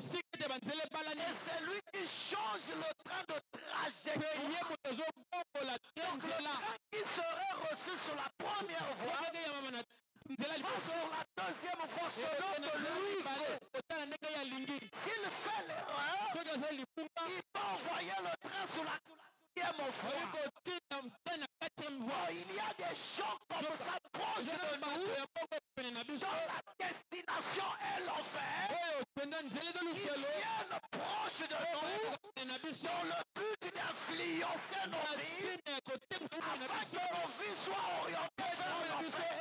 c'est lui qui change le train de trajectoire. Donc le train qui serait reçu sur la première voie va sur la deuxième voie selon que lui veut. S'il fait l'erreur, il peut envoyer le train sur la quatrième voie. Oh, il y a des gens comme ça proches de nous, dont la destination est l'enfer, qui viennent proches de nous, dans le but d'influencer nos vies, afin que nos vies soient orientées vers l'enfer.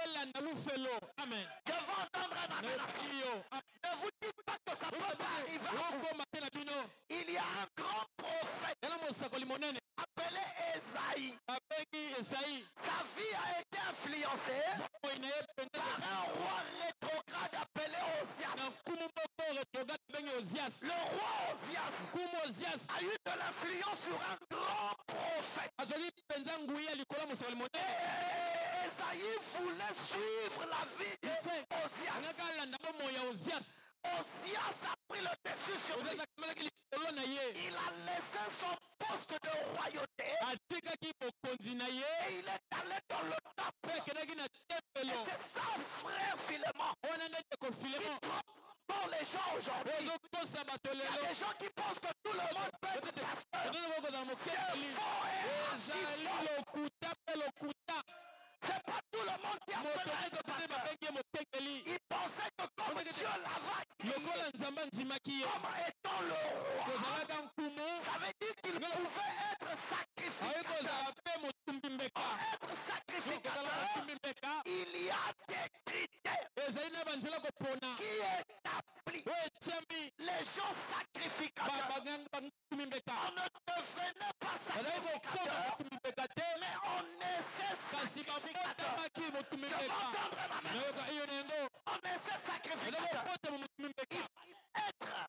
Amen. Je vais entendre un amen à ça. Ne vous dites pas que ça peut pas arriver à vous. Il y a un grand prophète appelé Esaïe. Sa vie a été influencée par un roi rétrograde appelé Osias. Le roi Osias a eu de l'influence sur un grand prophète. Et Esaïe voulait suivre la vie d'Osias. Osias a pris le dessus sur lui. Il a laissé son poste de royauté et il est allé dans le temple. Et c'est ça, frère Philémon, qui trompe les gens aujourd'hui. Il y a des gens qui pensent que tout le monde peut être pasteur. C'est faux et archi faux. C'est pas tout le monde qui appelle à être pasteur. Il pensait que comme Dieu l'avait créé, comme étant le roi, ça veut dire qu'il pouvait être sacrificateur. Pour être sacrificateur, il y a des critères qui établissent les gens sacrificateurs. On ne devenait pas sacrificateur, mais on essaie sacrificateur. Je vais entendre un amen. On essaie sacrificateur. Il faut être,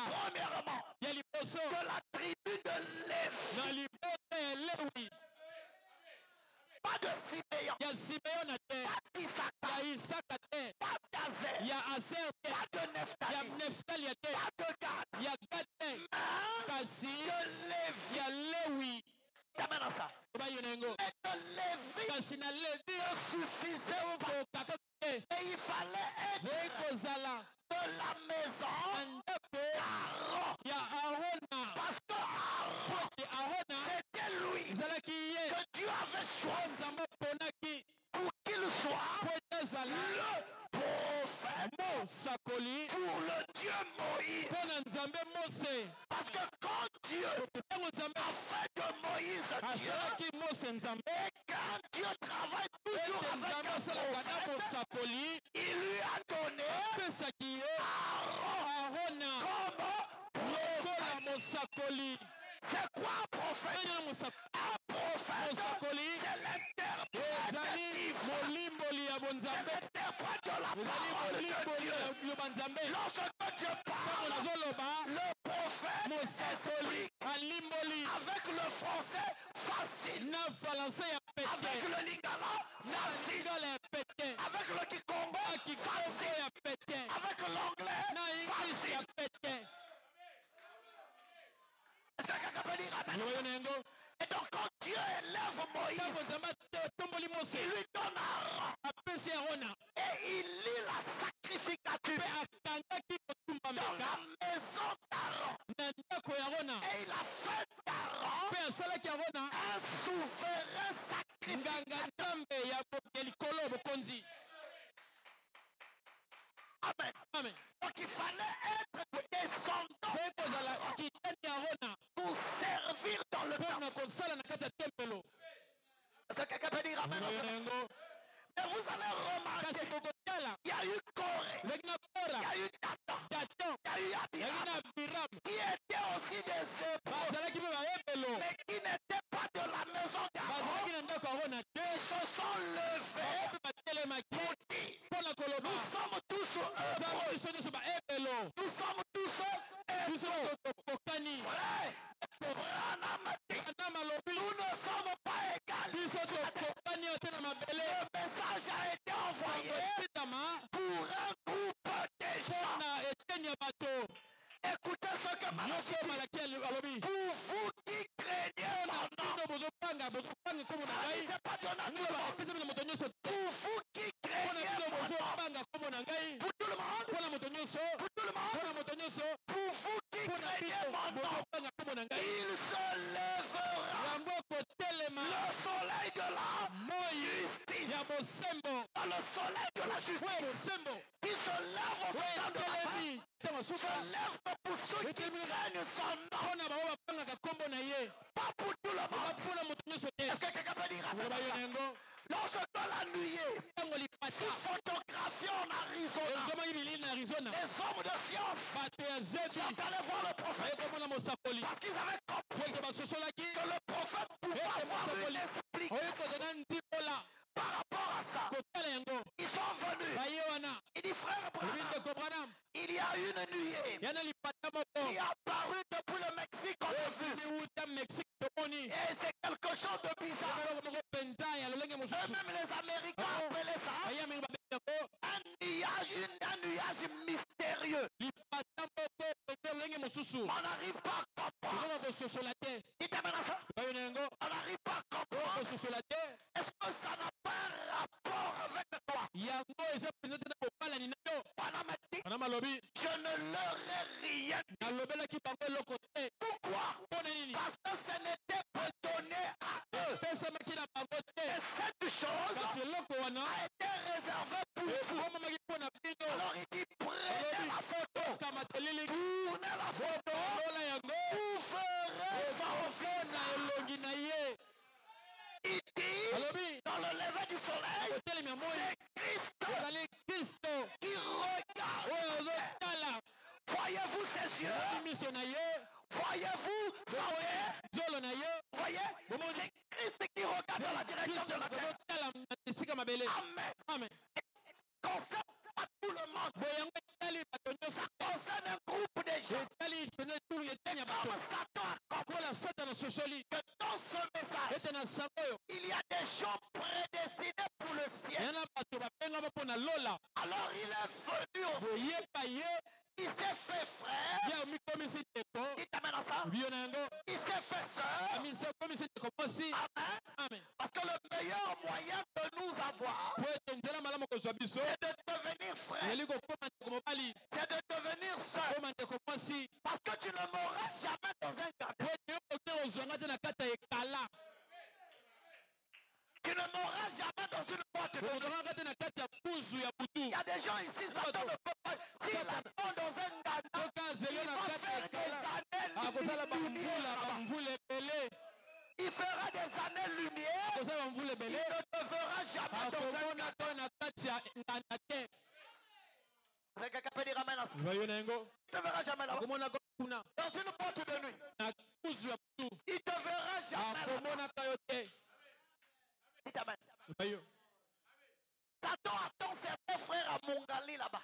premièrement, de la tribu de Lévi. Pas de Siméon, pas d'Issachar, pas d'Azer, pas de Nephtali, pas de Gad, mais de Lévi. Amen à ça. Mais de Lévi ne suffisait pas. Et il fallait être de la maison d'Aaron. Parce que c'était lui que Dieu avait choisi pour qu'il soit le prophète pour le Dieu Moïse. Parce que quand Dieu a fait de Moïse Dieu, et quand Dieu travaille toujours avec un prophète, il lui a donné Aaron comme prophète. C'est quoi un prophète? Un prophète, c'est l'interprète de la parole de Dieu. Lorsque Dieu parle, le prophète explique avec le français facile, avec le lingala facile, avec le kikongo facile, avec l'anglais facile. Est-ce que quelqu'un peut dire amen? Et donc quand Dieu élève Moïse, il lui donne Aaron et il lit la sacrificature dans la maison d'Aaron. Et il a fait d'Aaron un souverain sacrificateur. Amen. Donc il fallait être descendant pour servir dans le temple. Est-ce que quelqu'un peut dire amen? Mais vous allez remarquer, il y a eu Corée, il y a eu Dathan, il y a eu Abiram, qui étaient aussi des hébreux, mais qui n'étaient pas de la maison d'Aaron. Ils se sont levés pour dire, nous sommes tous hébreux, nous sommes tous hébreux. Frère, nous ne sommes pas égaux. Le message a été envoyé pour un groupe de gens. Écoutez ce que Malachi dit. Pour vous qui craignez mon nom. Ça ne s'est pas donné à tout le monde. Pour vous qui craignez mon nom. Pour tout le monde. Pour tout le monde. Pour vous qui craignez mon nom. Il se lèvera le soleil de la justice. Dans le soleil de la justice. Qui se lève au temps de la fin. Se lève pour ceux qui craignent son nom. Pas pour tout le monde. Est-ce que quelqu'un peut dire amen? Lorsque la nuée fut photographiée en Arizona, les hommes de science sont allés voir le prophète parce qu'ils avaient compris que le prophète pouvait avoir une explication par rapport à ça. Ils sont venus. Il dit, frère Branham, il y a une nuée qui est apparue depuis le Mexique, on a vu. Et c'est quelque chose de bizarre. Eux-mêmes les Américains appelaient ça un nuage mystérieux. On n'arrive pas à comprendre. Dites maintenant ça. On n'arrive pas à comprendre. Est-ce que ça n'a pas un rapport avec toi? Je ne leur ai rien dit. Pourquoi? Parce que ce n'était pas donné à eux. Et cette chose a été réservée pour vous. Alors il dit, prenez la photo. Tournez la photo. Vous verrez son visage. Il dit, dans le lever du soleil, c'est Christ qui regarde. Voyez-vous ses yeux? Voyez-vous son nez? Voyez? C'est Christ qui regarde dans la direction de la terre. Amen. Concerne pas tout le monde. Ça concerne un groupe de gens. Comme Satan a compris que dans ce message, il y a des gens prédestinés pour le ciel. Alors il est venu aussi. Il s'est fait frère. Il t'amène à ça. Il s'est fait sœur. Amen. Parce que le meilleur moyen de nous avoir, c'est de devenir frère. C'est de devenir sœur. Parce que tu ne mourras jamais dans un gâteau. Tu ne mourras jamais dans une boîte de nuit. Il y a des gens ici, Satan ne peut pas. S'il attend dans un gana, il va faire des années lumière. Il fera des années lumière. Il ne te verra jamais dans un gana. Quelqu'un peut dire amen à ça. Il ne te verra jamais là-bas. Dans une boîte de nuit. Il ne te verra jamais là-bas. Dites amen. Satan attend certains frères à Mungali là-bas.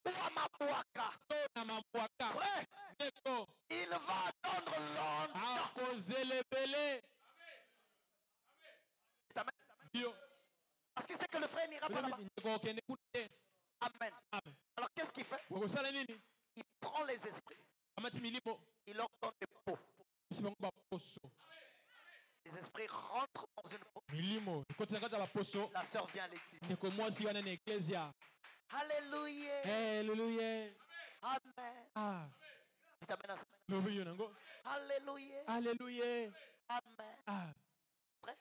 Ou à Mabouaka. Frère, il va attendre longtemps. Parce qu'il sait que le frère n'ira pas là-bas. Amen. Alors qu'est-ce qu'il fait? Il prend les esprits. Il leur donne des pots. Les esprits rentrent dans une peau. La sœur vient à l'église. Alléluia. Amen. Tu t'amènes à ça. Alléluia. Amen. Frère,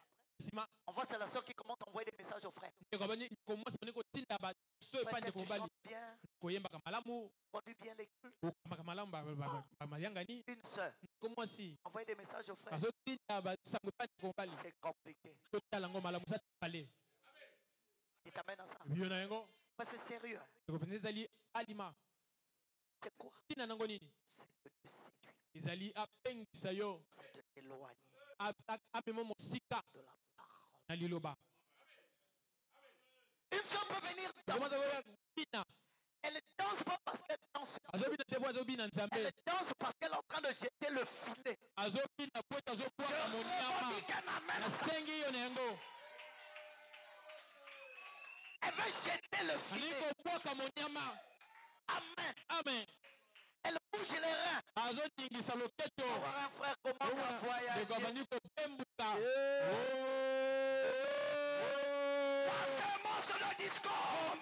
on voit c'est la sœur qui commence à envoyer des messages aux frères. Frère, que tu chantes bien. Conduis bien les cultes. Une sœur. Envoyer des messages aux frères. C'est compliqué. Il t'amène à ça. Mais c'est sérieux. C'est quoi? C'est de te séduire. C'est de t'éloigner de la parole. Une sœur peut venir danser. Elle ne danse pas parce qu'elle danse. Elle danse parce qu'elle est en train de jeter le filet. Je revendique un amen à ça. Elle veut jeter le filet. Amen. Elle bouge les reins. On voit un frère commence à voyager. Passez-moi sur le discours.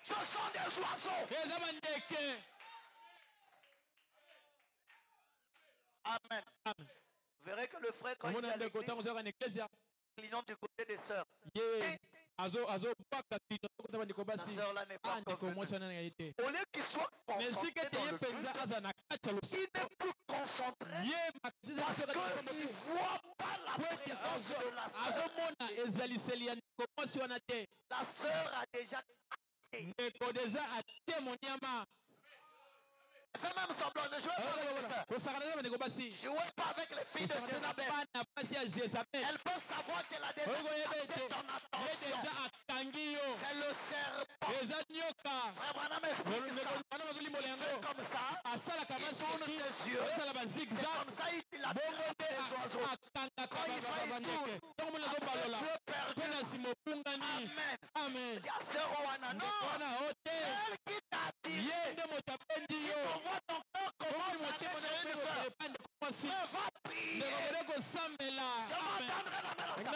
Ce sont des oiseaux. Amen. Vous verrez que le frère, quand il est à l'église, il cligne du côté des sœurs. La sœur là n'est pas encore venue. Au lieu qu'il soit concentré dans le culte, il n'est plus concentré parce qu'il ne voit pas la présence de la sœur. La sœur a déjà fait même semblant de jouer avec les sœurs. Jouez pas avec les filles de Jézabel. Elle peut savoir qu'elle a déjà capté ton attention. C'est le serpent. Frère Branham explique ça. Il fait comme ça. Il tourne ses yeux. C'est comme ça il attrape les oiseaux. Quand il va, il tourne. Après, tu es perdu. Amen. La sœur Owana, non. Elle qui t'a attiré. Si tu vois ton cœur commence à aller chez une sœur, va prier. Je m'entendrai la main à ça.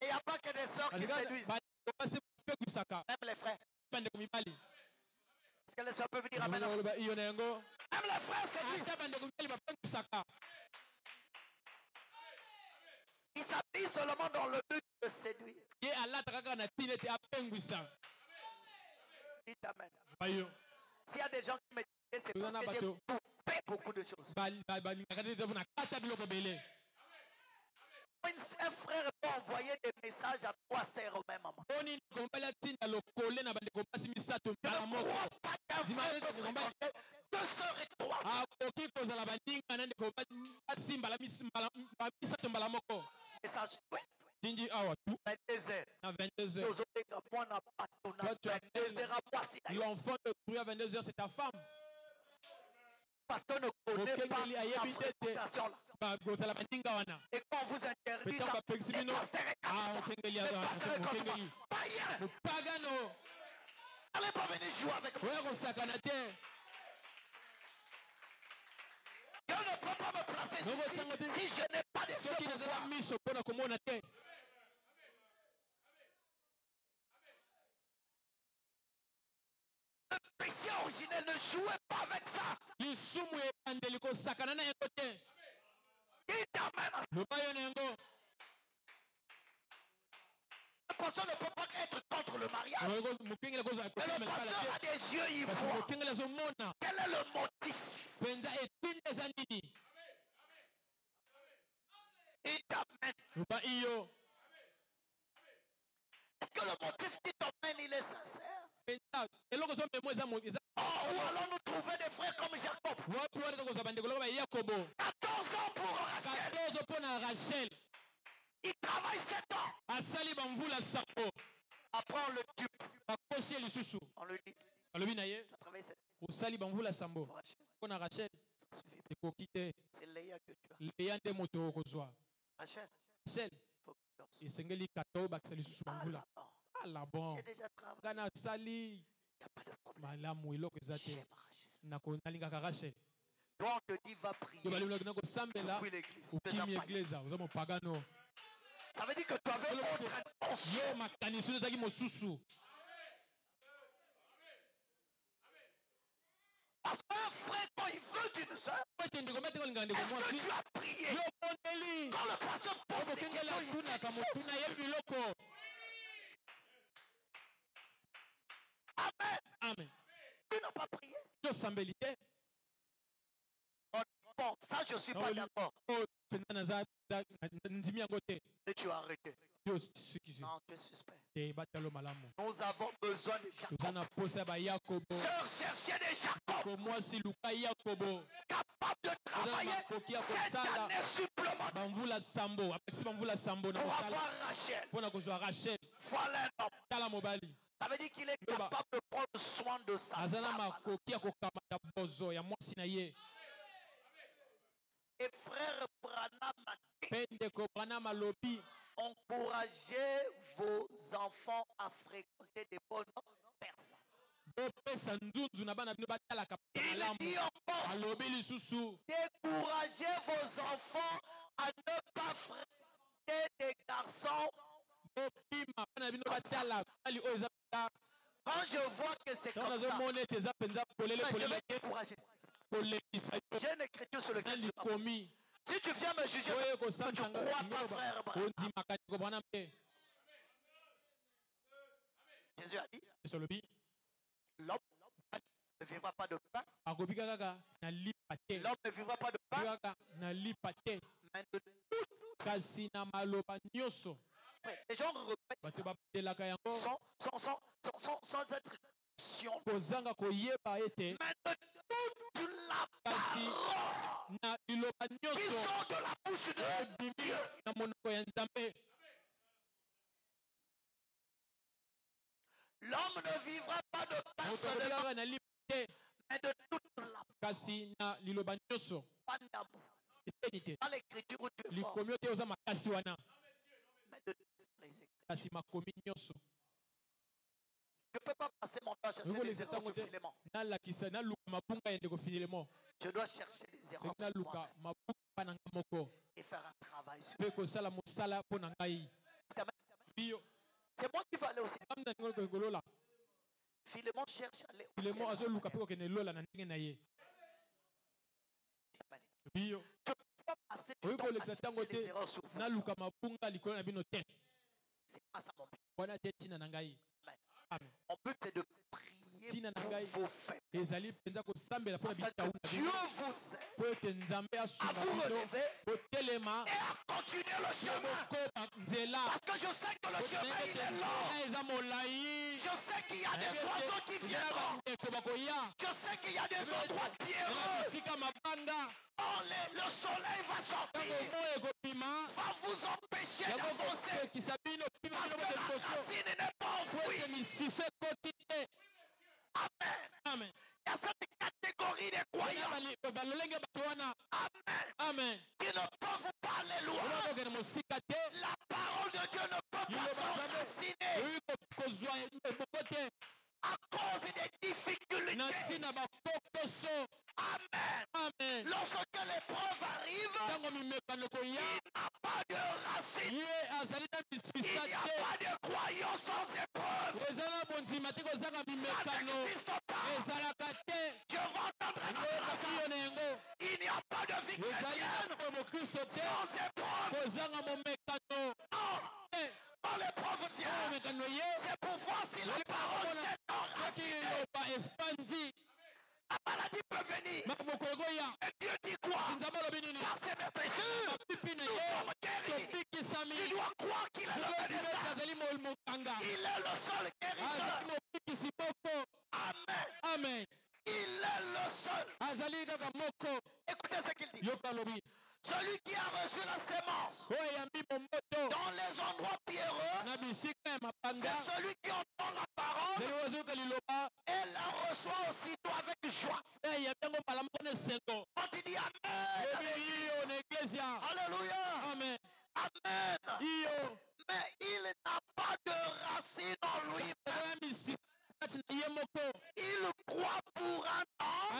Il n'y a pas que des sœurs qui séduisent. Même les frères. Est-ce que les sœurs peuvent dire amen à ça? Même les frères séduisent. Ils s'habillent seulement dans le but de séduire. Dites amen. S'il y a des gens qui me disent, c'est parce que j'ai coupé beaucoup de choses. Un frère peut envoyer des messages à 3 sœurs au même moment. Je ne crois pas qu'un frère peut fréquenter 2 sœurs et 3 sœurs. Message, oui. 22h. L'enfant de prier à 22h, c'est ta femme. Parce qu'on ne connaît pas la fréquentation là. Et quand vous interdit ça, les pasteurs païens. Allez pas venir jouer avec moi. Dieu ne peut pas me placer ici si je n'ai pas de feu pour voir. Le péché originel, ne jouez pas avec ça. Dites Amen. le Le pasteur ne peut pas être contre le mariage. Mais le pasteur a des yeux, il voit. Quel est le motif? Amen. Est-ce que le motif qui t'emmène, il est sincère? Oh, ou alors nous trouver des frères comme Jacob. 14 ans pour Rachel. Il travaille 7 ans. Après on le dupe. On le dit. Tu as travaillé 7 ans pour Rachel. C'est Léa que tu as. Rachel. Faut que tu j'ai déjà travaillé. Il n'y a pas de problème. J'aime Rachel. Toi, on te dit va prier. Tu fuis l'église. Ça veut dire que tu avais autre intention. Parce qu'un frère, quand il veut d'une soeur, est-ce que tu as prié? Quand le pasteur pose des questions, il sait quelque chose. Amen. Tu n'as pas prié. Bon, ça je ne suis pas d'accord. Et tu as arrêté. Non, tu es suspect. Nous avons besoin de Jacob. Sœur, cherchez des Jacob. Capable de travailler 7 années supplémentaires pour avoir Rachel. Voilà un homme. Ça veut dire qu'il est capable de prendre soin de sa femme. Et frère Branham a dit, encouragez vos enfants à fréquenter des bonnes personnes. Il dit encore, découragez vos enfants à ne pas fréquenter des garçons. Quand je vois que c'est comme ça, je vais décourager. J'ai une écriture sur laquelle je suis. Si tu viens me juger, que tu crois pas, frère Branham. Jésus a dit, l'homme ne vivra pas de pain. L'homme ne vivra pas de pain, mais de tout. Les gens répètent ça sans être conscients. Mais de toute la parole qui sort de la bouche de Dieu. L'homme ne vivra pas de pain seulement, mais de toute la parole. Pas d'amour. Pas l'écriture où tu es fort, mais de toutes les écritures. Je ne peux pas passer mon temps à chercher les erreurs sur Philémon. Je dois chercher les erreurs sur moi-même et faire un travail sur moi. C'est moi qui vais aller au ciel. Philémon cherche à aller au ciel. Je ne peux pas passer du temps à chercher les erreurs sur vous. C'est pas ça mon but. Mon but c'est de prier pour vos faiblesses. Afin que Dieu vous aide à vous relever et à continuer le chemin. Parce que je sais que le chemin il est long. Je sais qu'il y a des oiseaux qui viendront. Je sais qu'il y a des endroits pierreux. Oh, le soleil va sortir. Va vous empêcher d'avancer. Parce que la racine n'est pas enfouie. Amen. Il y a cette catégorie de croyants. Amen. Qui ne peuvent pas aller loin. La parole de Dieu ne peut pas s'enraciner à cause des difficultés. Amen. Lorsque l'épreuve arrive, il n'a pas de racine. Il n'y a pas de croyance sans épreuve. Ça n'existe pas. sans épreuve. Non. Dans l'épreuve vient. C'est pour voir si la parole s'est enracinée. La maladie peut venir. Et Dieu dit quoi? Par ses meurtrissures, nous sommes guéris. Tu dois croire qu'il est le médecin. Il est le seul guérisseur. Amen. Amen. Il est le seul. Écoutez ce qu'il dit. Celui qui a reçu la sémence dans les endroits pierreux, c'est celui qui entend la parole et la reçoit aussitôt avec joie. Quand il dit Amen, Alléluia. Amen. Amen. Mais il n'a pas de racine en lui-même. Il croit pour un temps.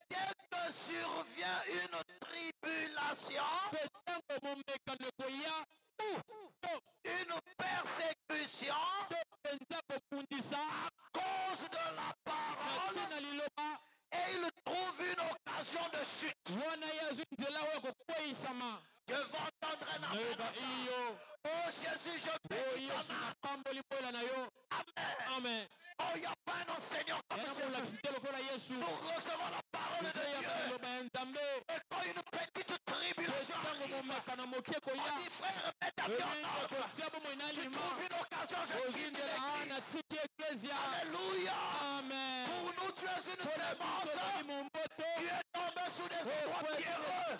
Dès que survient une tribulation ou une persécution à cause de la parole, et il trouve une occasion de chute, je vais entendre un amen à ça. Oh Jésus, je bénis ton âme. Amen. Oh, il n'y a pas un enseignant comme Jésus. Nous recevons la parole de Dieu. Et quand une petite tribulation arrive, on dit frère, mets ta vie en ordre. Tu trouves une occasion, je quitte l'église. Alléluia. Amen. Pour nous, tu es une sémence. Tu es tombé sous des endroits pierreux.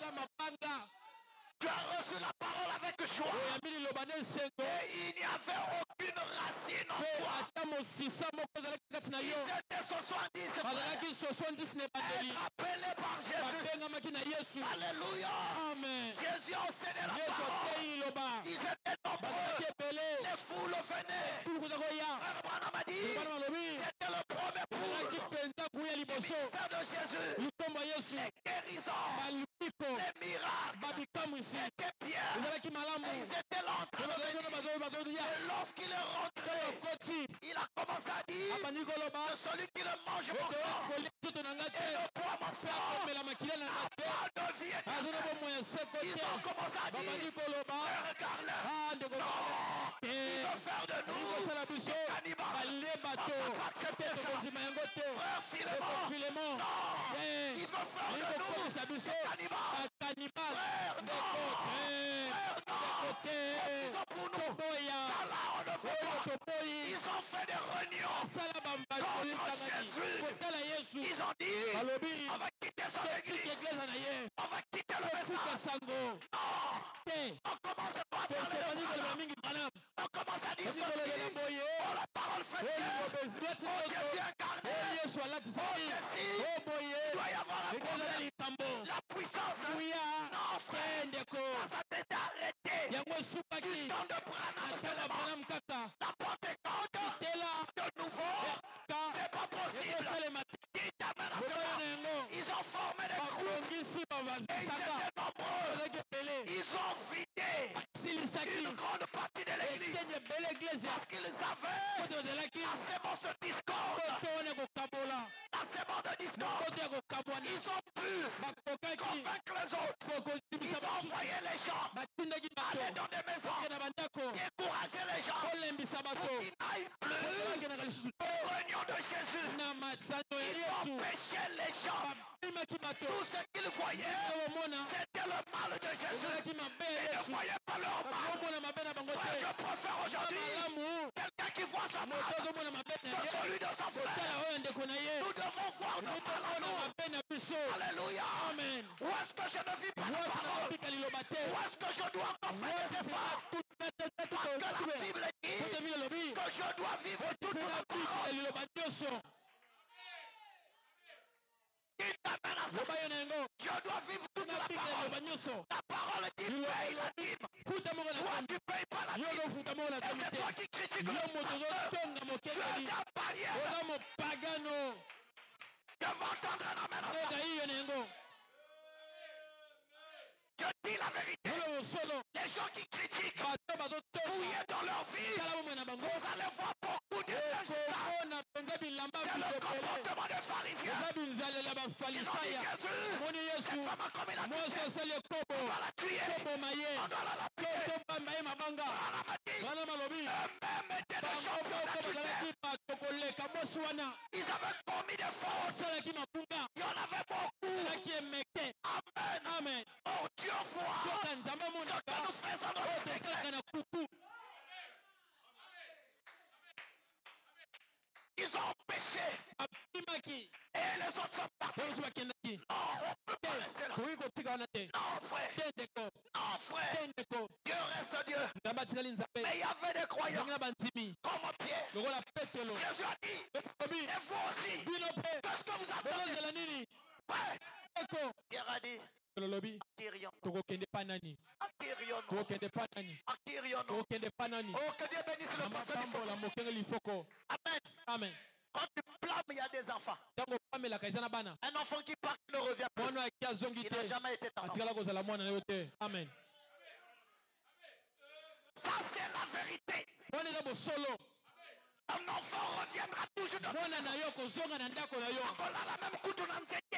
Tu as reçu la parole avec joie. Et il n'y avait aucune racine en toi. Ils étaient 70 frères. Être appelés par Jésus. Alléluia. Amen. Jésus a enseigné la parole. Ils étaient nombreux. Les foules venaient. Frère Branham a dit, c'était le premier pour le ministère de Jésus. Les guérisons, les miracles, c'était bien. Et ils étaient là en train de venir. Et lorsqu'il est rentré, il a commencé à dire que celui qui ne mange mon corps et ne boit mon sang n'a pas de vie éternelle. Ils ont commencé à dire, frère Carlin, non, il veut faire de nous des cannibales. On ne peut pas accepter ça. Frère Philémon, non, il veut faire de nous des cannibales. Frère, non. Frère, non. Refusons pour nous. Ça là, on ne veut pas. Ils ont fait des réunions contre Jésus. Ils ont dit, on va quitter son église. On va quitter le message. Non. On commence pas à parler de Branham. On commence à dire ceci. Oh, la parole fait bien. Oh, Jésus incarné. Oh, Jésus. Il doit y avoir un problème. La puissance. Non, frère. Ça t'est arrêté. Du temps de Branham seulement. La Pentecôte. De nouveau. C'est pas possible. Qui t'amène à cela? Ils ont formé des groupes. Et ils étaient nombreux. Ils ont vidé une grande partie de l'église. Parce qu'ils avaient la sémence de discorde. La sémence de discorde. Ils ont pu convaincre les autres. Ils ont envoyé les gens aller dans des maisons, décourager les gens pour qu'ils n'aillent plus aux réunions de Jésus. Ils empêchaient les gens. Tout ce qu'ils voyaient, c'était le mal de Jésus. Ils ne voyaient pas leur mal. Frère, je préfère aujourd'hui quelqu'un qui voit sa mal que celui de son frère. Nous devons voir nos mal en nous. Alléluia. Où est-ce que je ne vis pas la parole? Où est-ce que je dois encore faire des efforts? Parce que la Bible dit que je dois vivre toute la parole. Il t'amène à ça. Je dois vivre toute la parole. La parole dit paye la dîme. Toi tu payes pas la dîme. Et c'est toi qui critiques le pasteur. Tu es un païen. Je vais entendre un amen à ça. Je dis la vérité. Les gens qui critiquent, fouillez dans leur vie. Vous allez voir beaucoup de résultats. le comportement des pharisiens. Ils ont dit Jésus, cette femme a commis la tuer. On doit la tuer. On doit la lapider. Eux-mêmes étaient des champions d'adultère. Ils avaient commis des fautes. Il y en avait beaucoup. Amen. Oh, Dieu voit ce que nous faisons dans le secret. Ils ont péché. Et les autres sont partis. Non, on ne peut pas laisser là. Non, frère. Non, frère. Dieu reste Dieu. Mais il y avait des croyants. Comme Pierre. Jésus a dit. Et vous aussi. Qu'est-ce que vous attendez? Ouais. Pierre a dit. Acquérions-nous. Oh, que Dieu bénisse le pasteur. Amen. Quand tu blâmes, il y a des enfants. Un enfant qui part ne revient plus. Il n'a jamais été ton enfant. Amen. Ça, c'est la vérité. Un enfant reviendra toujours dans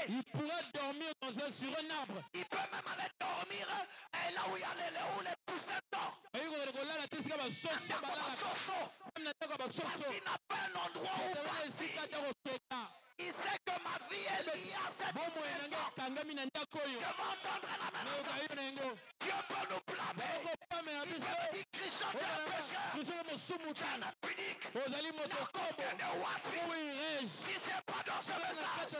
il pourra dormir sur un arbre. Il peut même aller dormir là où il y a les poussins d'or. Parce qu'il n'a pas un endroit où partir. Il sait que ma vie est liée à cette maison. Je vais entendre la maison. Dieu peut nous blâmer. Il peut dire Christian, tu es un pécheur. Tu es un impunique. Si ce n'est pas dans ce message.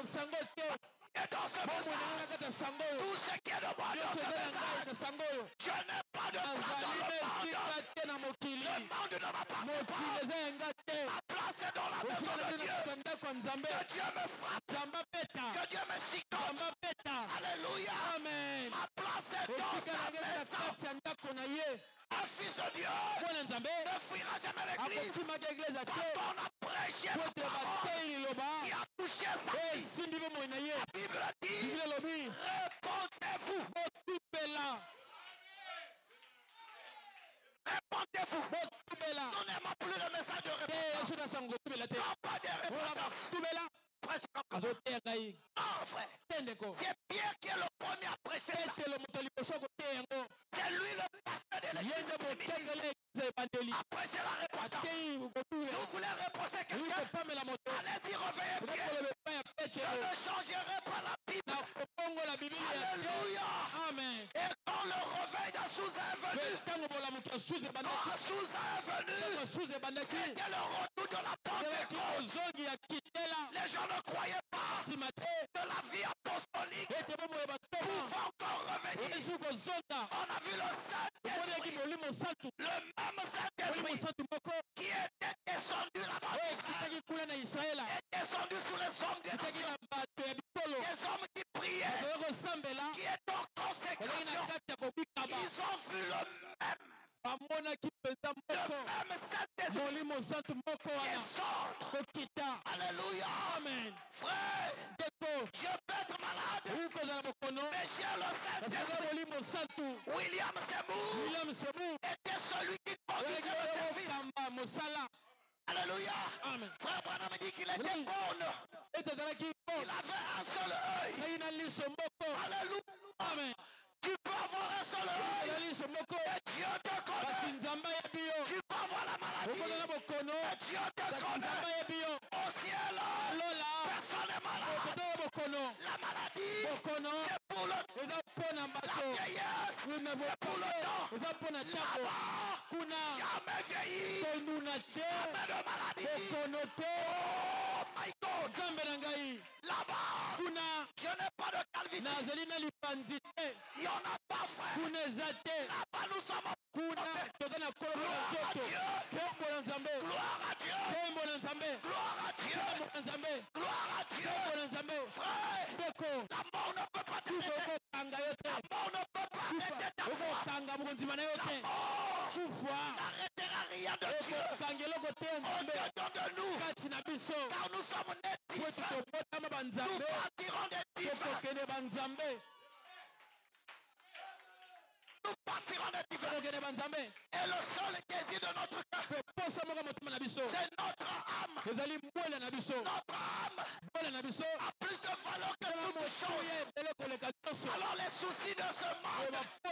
Et dans ce message, tout ce qui est de moi dans ce message, je n'ai pas de place dans le monde. Le monde ne m'appartient pas. Ma place est dans la maison de Dieu. Que Dieu me frappe. Que Dieu me chicote. Alléluia. Amen. Ma place est dans sa maison. Un fils de Dieu ne fuira jamais l'église. Parce qu'on a prêché la parole qui a touché sa vie. La Bible dit, répondez-vous. Répondez-vous. Nous n'aimons plus le message de répondance. Non, pas de répondance. Prêche comme ça. Non, frère. C'est Pierre qui est le premier à prêcher ça. C'est lui le pasteur de l'église. À prêcher la répondance. Si vous voulez reprocher quelqu'un, allez-y, reveillez bien. Je ne changerai pas la Bible. Alléluia. Amen. Et quand le réveil d'Azusa est venu, quand Azusa est venu, c'était le retour de la Pentecôte. Les gens ne croyaient pas que la vie apostolique pouvait encore revenir. On a vu le Saint-Esprit, le même Saint-Esprit qui était descendu là-bas en Israël, est descendu sur les hommes des nations, des hommes qui priaient, qui étaient en consécration. Ils ont vu le même Saint-Esprit qui sort. Alléluia. Amen. Frère, je peux être malade, mais j'ai le Saint-Esprit. William Seymour était celui qui conduisait le service. Alléluia. Amen. Frère Branham dit qu'il était bon. Il avait un seul œil. Alléluia. Amen. Tu peux avoir un seul œil. Et Dieu te connaît. Tu peux avoir la maladie. Et Dieu te connaît. Au ciel, personne n'est malade. La maladie, c'est pour le temps. La vieillesse, c'est pour le temps. Là-bas, jamais vieilli. Jamais de maladie. Oh my God. Là-bas, je n'ai pas de calvitie. Il n'y en a pas, frère. Là-bas, nous sommes gloire à Dieu. Gloire à Dieu. Gloire à Dieu. Gloire à Dieu. Frère, la mort ne peut pas t'arrêter. La mort ne peut pas arrêter ta foi. La mort n'arrêtera rien de Dieu. Au-dedans de nous. Car nous sommes nés divins. Nous partirons des divins. nous partirons de divin. Et le seul désir de notre cœur, c'est notre âme. Notre âme a plus de valeur que toute chose. Alors les soucis de ce monde, que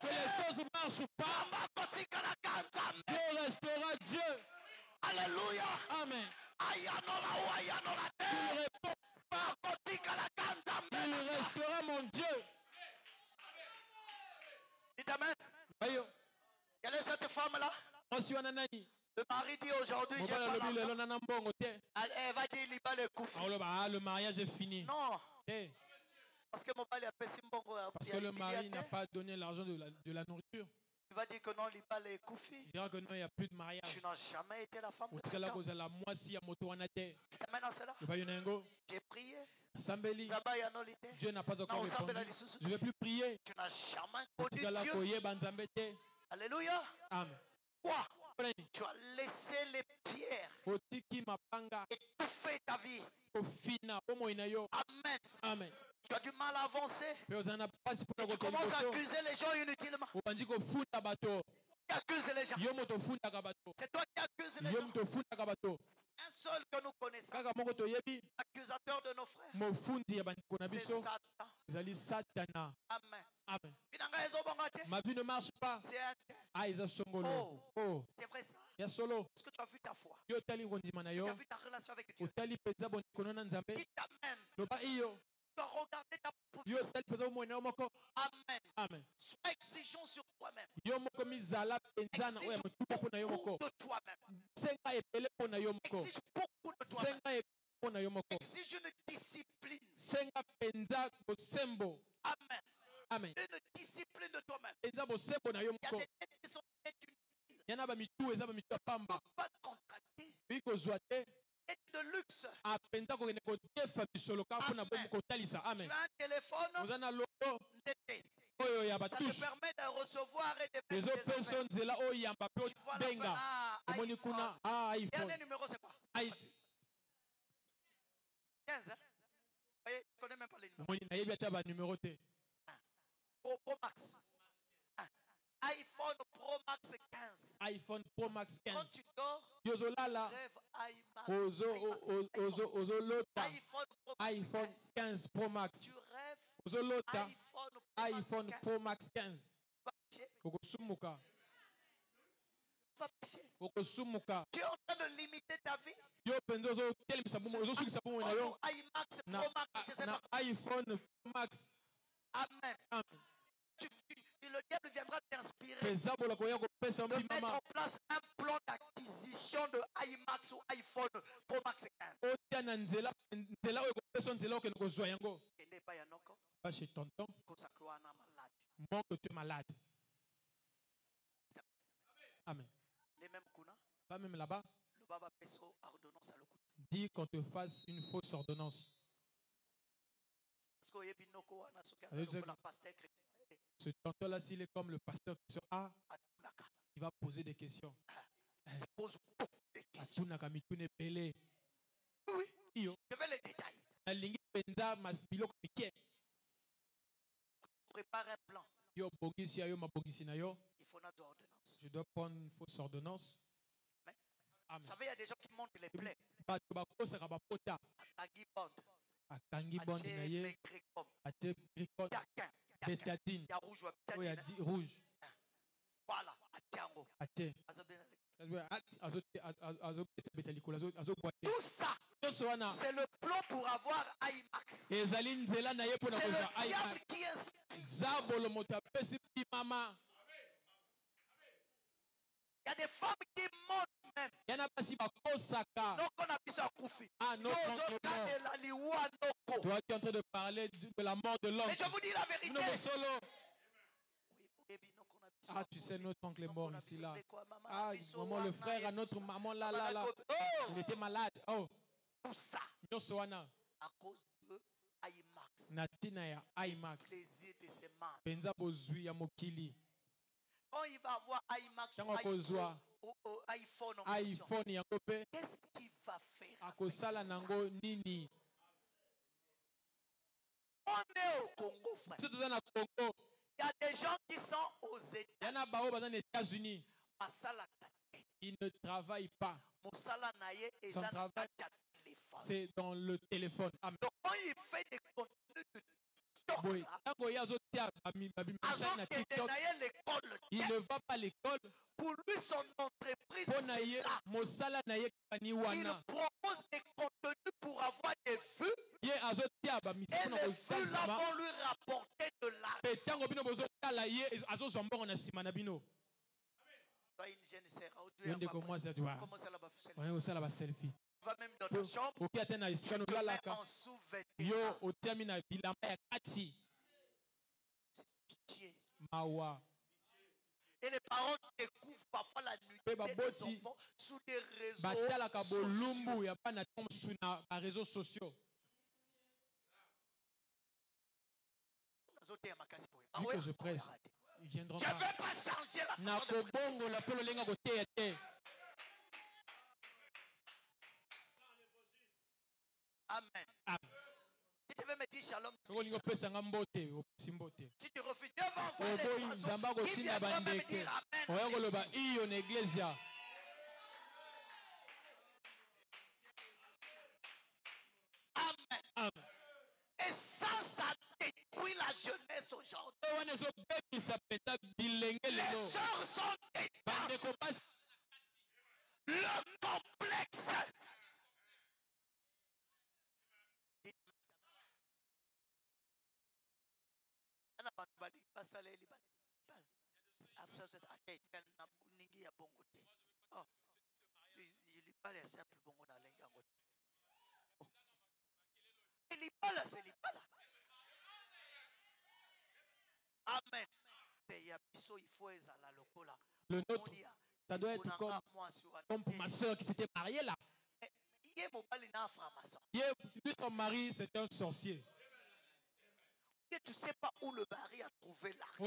les choses ne marchent pas, Dieu restera Dieu. Alléluia. Amen. Il restera mon Dieu. Dites amen. Quelle est cette femme-là? Le mari dit aujourd'hui, j'ai pas l'argent. Elle va dire, le mariage est fini. Non. Parce que le mari n'a pas donné l'argent de la nourriture. Il va dire que non, il dira que non, il n'y a plus de mariage. Tu n'as jamais été la femme de cet homme. J'ai prié. Dieu n'a pas encore répondu. Je ne vais plus prier. Tu n'as jamais connu Dieu. Alléluia. Amen. Quoi? Tu as laissé les pierres étouffer ta vie. Amen. Amen. Tu as du mal à avancer. Et tu commences à accuser les gens inutilement. Qui accuse les gens? C'est toi qui accuses les gens. Un seul que nous connaissons, accusateur de nos frères, c'est Satan. Amen. Amen. Ma vie ne marche pas. C'est un tel. Oh, c'est vrai ça. Est-ce que tu as vu ta foi? Est-ce que tu as vu ta relation avec Dieu? Dites Amen. Tu as regardé ta position. Amen. Amen. Sois exigeant sur toi-même. Exige beaucoup de toi-même. Exige beaucoup de toi-même. Exige une discipline. Amen. Amen. Une discipline de toi-même. Il y a des têtes qui sont inutiles. Ne pas te contracter. Et de luxe. Amen. Tu as un téléphone. Ça te permet de recevoir et de faire des offres. Dernier numéro, c'est quoi? 15, hein? Vous voyez, je ne connais même pas les numéros. Pro Max. iPhone Pro Max 15. iPhone Pro Max 15. Quand tu dors, rêve iPhone 15 Pro Max. Tu rêves iPhone Pro Max 15. Tu es en train de limiter ta vie. iMax Pro Max, iPhone Pro Max. Amen. Le diable viendra t'inspirer de mettre en place un plan d'acquisition de iMax ou iPhone Pro Max 15. Pas chez tonton. Moi que tu es malade. Amen. Pas même là-bas. Dis qu'on te fasse une fausse ordonnance. Ce tonton-là, s'il est comme le pasteur qui se a, il va poser des questions. Il pose beaucoup de questions. Oui, je vais les détailler. Prépare un plan. Il faut notre ordonnance. Je dois prendre une fausse ordonnance. Vous savez, il y a des gens qui montent les plaies. À Tangi Bond, il y a rouge. Voilà, tout ça, c'est le plan pour avoir iMax. C'est le diable qui inspire. Il y a des femmes qui montent même. Donc on a pu ça Koufi. Toi qui es en train de parler de la mort de l'homme. Mais je vous dis la vérité. Ah, tu sais, notre oncle est mort ici là. Ah, maman, le frère à notre maman là. Il était malade. Oh. Tout ça. À cause de iMax. Natina ya iMax. Plaisir de ses mains. Penza bozui ya mokili. Quand il va avoir iMax ou iPhone yango pe. Qu'est-ce qu'il va faire? Akosala nango nini? On est au Congo, frère. Il y a des gens qui sont aux États-Unis. Ils ne travaillent pas. Son travail, c'est dans le téléphone. Amen. Donc quand il fait des contenus de Oui. Il ne va pas à l'école. Pour lui, son entreprise, c'est là. Il propose des contenus pour avoir des vues. Et les vues là vont lui rapporter de l'argent. Une jeune sœur, comment ça va faire selfie? Va même dans ta chambre, tu te mets en sous-vêtement. C'est pitié. Et les parents découvrent parfois la nudité des enfants sous des réseaux sociaux. Vu que je presse, ils viendront je ne vais pas changer la façon de prêcher. Amen. Si tu veux me dire shalom, si tu refuses, devant vous les oiseaux, qui viendront me dire amen. Amen. Et ça détruit la jeunesse aujourd'hui. Les sœurs sont détruites. Le complexe. Amen. Le nôtre, ça doit être comme pour ma soeur qui s'était mariée là. Lui, son mari, c'est un sorcier. Et tu ne sais pas où le mari a trouvé l'argent.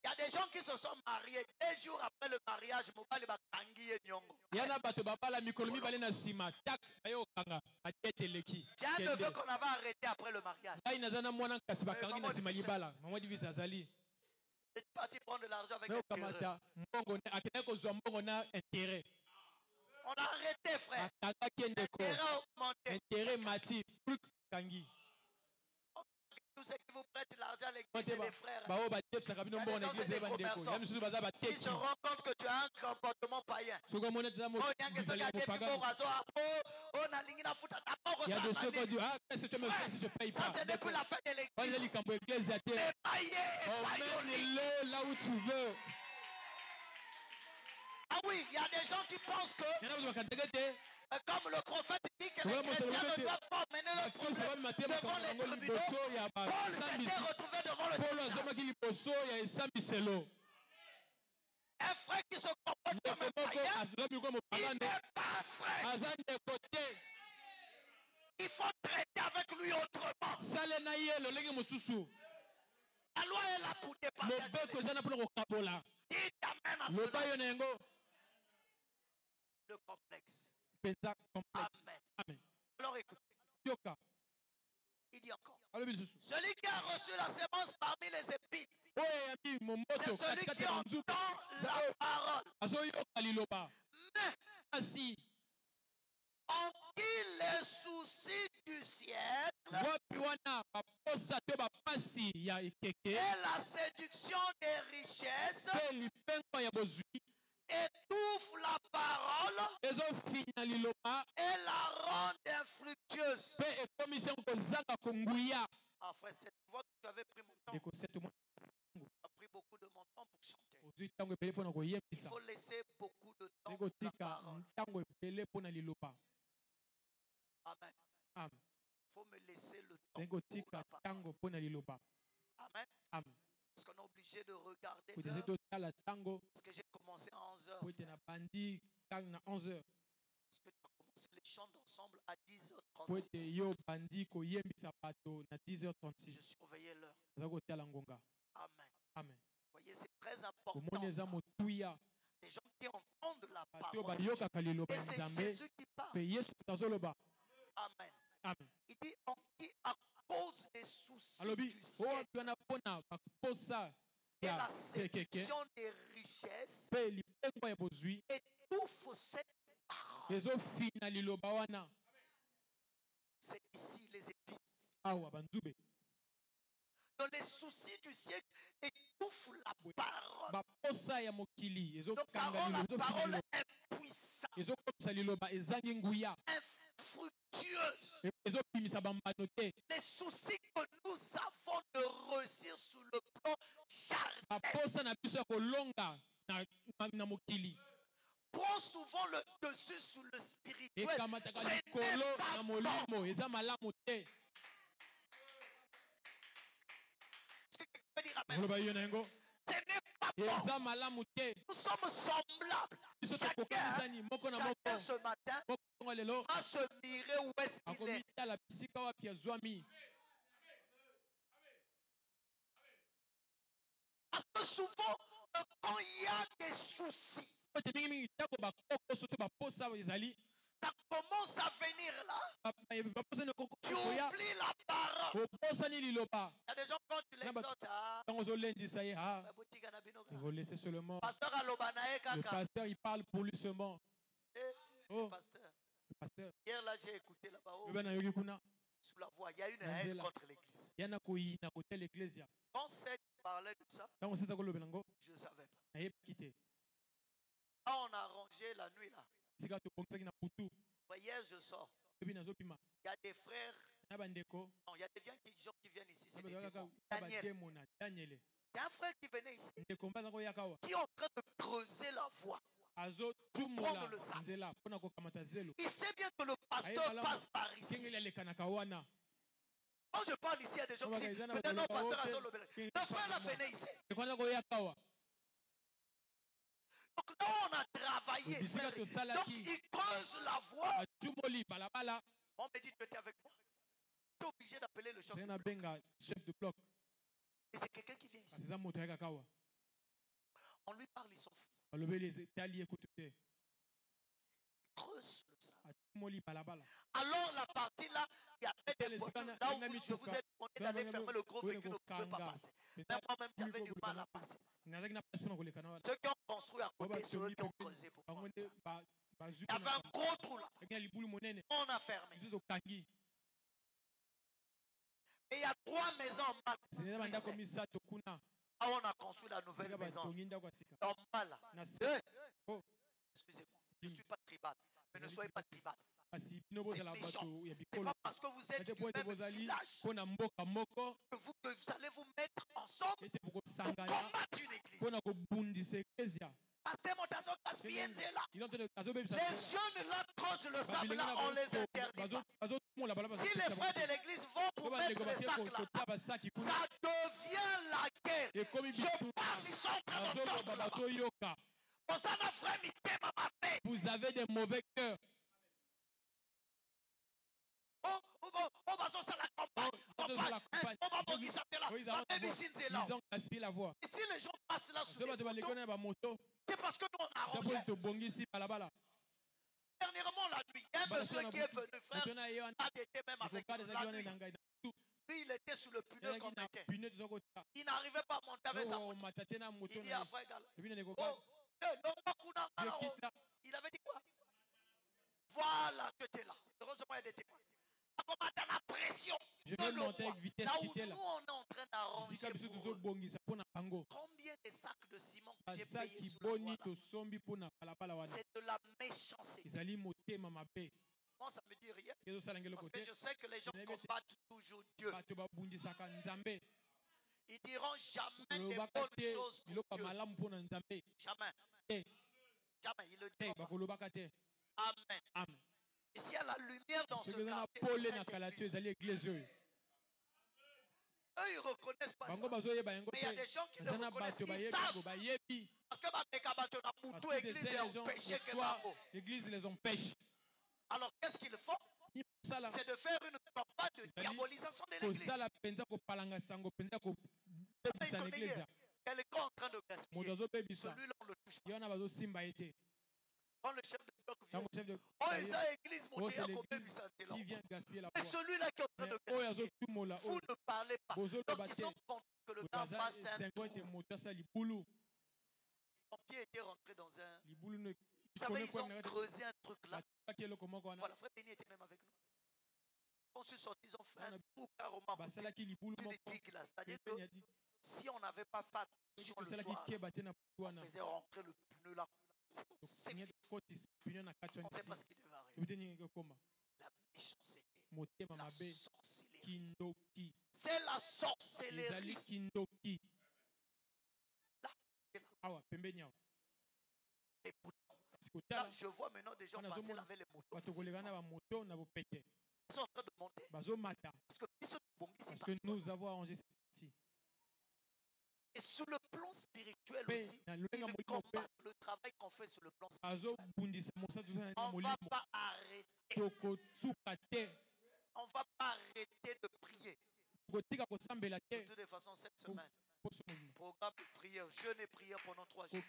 Il y a des gens qui se sont mariés 2 jours après le mariage. J'ai un neveu qu'on avait arrêté après le mariage. Il est parti prendre de l'argent avec intérêt. On a arrêté, frère. Intérêt augmenté. Tous ceux qui vous prêtent l'argent à l'église, c'est des frères. Il y a des gens, c'est des commerçants. S'ils se rendent compte que tu as un comportement païen, il y a de ceux qui disent, ça c'est depuis la fête de l'église. Mais païen, là où tu veux. Ah oui, il y a des gens qui pensent que comme le prophète dit que les chrétiens ne doivent pas mener leur problème devant les tribunaux, Paul s'était retrouvé devant le tribunal. Un frère qui se comporte comme un païen, il n'est pas un frère. Il faut traiter avec lui autrement. La loi est là pour départager. Dites amen à cela. Le complexe. Amen. Alors écoutez. Il dit encore. Celui qui a reçu la sémence parmi les épines, c'est celui qui entend la parole. Mais en qui les soucis du siècle et la séduction des richesses étouffe la parole et la rendent infructueuse. Ah frère, cette voix que tu avais pris mon temps. Tu as pris beaucoup de mon temps pour chanter. Il faut laisser beaucoup de temps pour la parole. Amen. Il faut me laisser le temps pour la parole. Amen. Parce qu'on est obligé de regarder l'heure. Parce que j'ai commencé à 11h. Parce que tu as commencé les chants d'ensemble à 10h36. Je surveillais l'heure. Amen. Vous voyez, c'est très important. Les gens qui entendent la parole. Et c'est Jésus qui parle. Amen. Il dit en qui cause des soucis du siècle et la séduction des richesses étouffe cette parole. C'est ici les épines. Donc les soucis du siècle étouffent la parole. Donc ça rend la parole impuissante, infructueuse. Les soucis que nous avons de réussir sur le plan charnel prend souvent le dessus sur le spirituel. Ce n'est pas bon. Ce n'est pas bon. Nous sommes semblables. Chacun ce matin va se mirer où est-ce qu'il est. Parce que souvent, quand il y a des soucis, ça commence à venir là. Tu oublies la parole. Il y a des gens quand tu l'exhortes, pasteur Alobanae Kaka. Le pasteur, il parle pour lui seulement. Pasteur. Hier là, j'ai écouté là-bas. Sous la voix, il y a une haine contre l'église. Quand Seth parlait de ça, je ne savais pas. Quand on a rangé la nuit là, hier je sors. Il y a des frères, non, il y a des gens qui viennent ici, c'est des démons. Daniel. Il y a un frère qui venait ici, qui est en train de creuser la voie pour prendre le sac. Il sait bien que le pasteur passe par ici. Quand je parle ici, il y a des gens qui disent, peut-être non, pasteur Azol Lobele. Le frère là venait ici. Donc là, on a travaillé. Donc il creuse la voie. On me dit, tu étais avec moi. Tu es obligé d'appeler le chef de bloc. Et c'est quelqu'un qui vient ici. On lui parle, il s'en fout. Il creuse le sac. Alors la partie là, il y avait des voitures là où je vous ai demandé d'aller fermer le gros véhicule, ne pouvait pas passer. Même moi-même, j'avais du mal à passer. Ceux qui ont construit à côté, ceux qui ont creusé pour prendre ça. Il y avait un gros trou là. On a fermé. Et il y a 3 maisons en bas. Ah, on a construit la nouvelle maison. En bas là. Excusez-moi, je ne suis pas tribal. Mais ne soyez pas tribal. C'est méchant. C'est pas parce que vous êtes du même village que vous allez vous mettre ensemble pour combattre une église. Pasteur Montazo Caspienze là. Les jeunes là creusent le sable là, on les interdit pas. Si les frères de l'église vont pour mettre les sacs là, ça devient la guerre. Je parle, ils sont en train d'entendre là-bas. Vous avez des mauvais cœurs. Ils ont gaspillé la voix. Et si les gens passent là sur des motos, c'est parce que nous on a arrangé. Dernièrement la nuit, il y a un monsieur qui est venu faire ADT même avec nous la nuit. Lui, il était sous le pneu qu'on mettait. Il n'arrivait pas à monter avec sa moto. Il dit à frère Gala, il avait dit quoi? Voilà que tu es là. Heureusement, il y a des témoins. La pression. Je vais monter avec vitesse. Là où nous, on est en train d'arranger combien de sacs de ciment que j'ai payé sur la voie. C'est de la méchanceté. Moi, ça me dit rien. Parce que je sais que les gens combattent toujours Dieu. Ils diront jamais des bonnes choses pour Dieu. Jamais. Jamais. Ils le diront. Amen. Et s'il y a la lumière dans ce quartier, eux, ils ne reconnaissent pas ça. Mais il y a des gens qui le reconnaissent. Ils savent. Parce que l'église les empêche. Alors, qu'est-ce qu'ils font? C'est de faire une campagne de diabolisation de l'église. Quelqu'un est en train de gaspiller. Celui-là, on le touche pas. Quand le chef de bloc Oh, Esa église montée à combien de santé qui vient gaspiller la mais foi. celui-là qui est en train de gaspiller, vous ne parlez pas. Donc ils sont contents que le gars fasse un trou. Mon pied était rentré dans un... Vous savez, ils ont creusé un truc là. Voilà, frère Béni était même avec nous. Quand je suis sorti, ils ont fait un trou carrément une digue là. C'est-à-dire que si on n'avait pas fait attention le soir, on faisait rentrer le pneu là. C'est fini. On ne sait pas ce qui devait arriver. La méchanceté. La sorcellerie. C'est la sorcellerie. Et pourtant, là, je vois maintenant des gens passer laver les motos. Ils sont en train de monter. Parce que nous avons arrangé cette partie. Et sur le plan spirituel aussi, ils combattent le travail qu'on fait sur le plan spirituel. On ne va pas arrêter. On ne va pas arrêter de prier. De toute façon, cette semaine, programme de prière, jeûne et prière pendant 3 jours.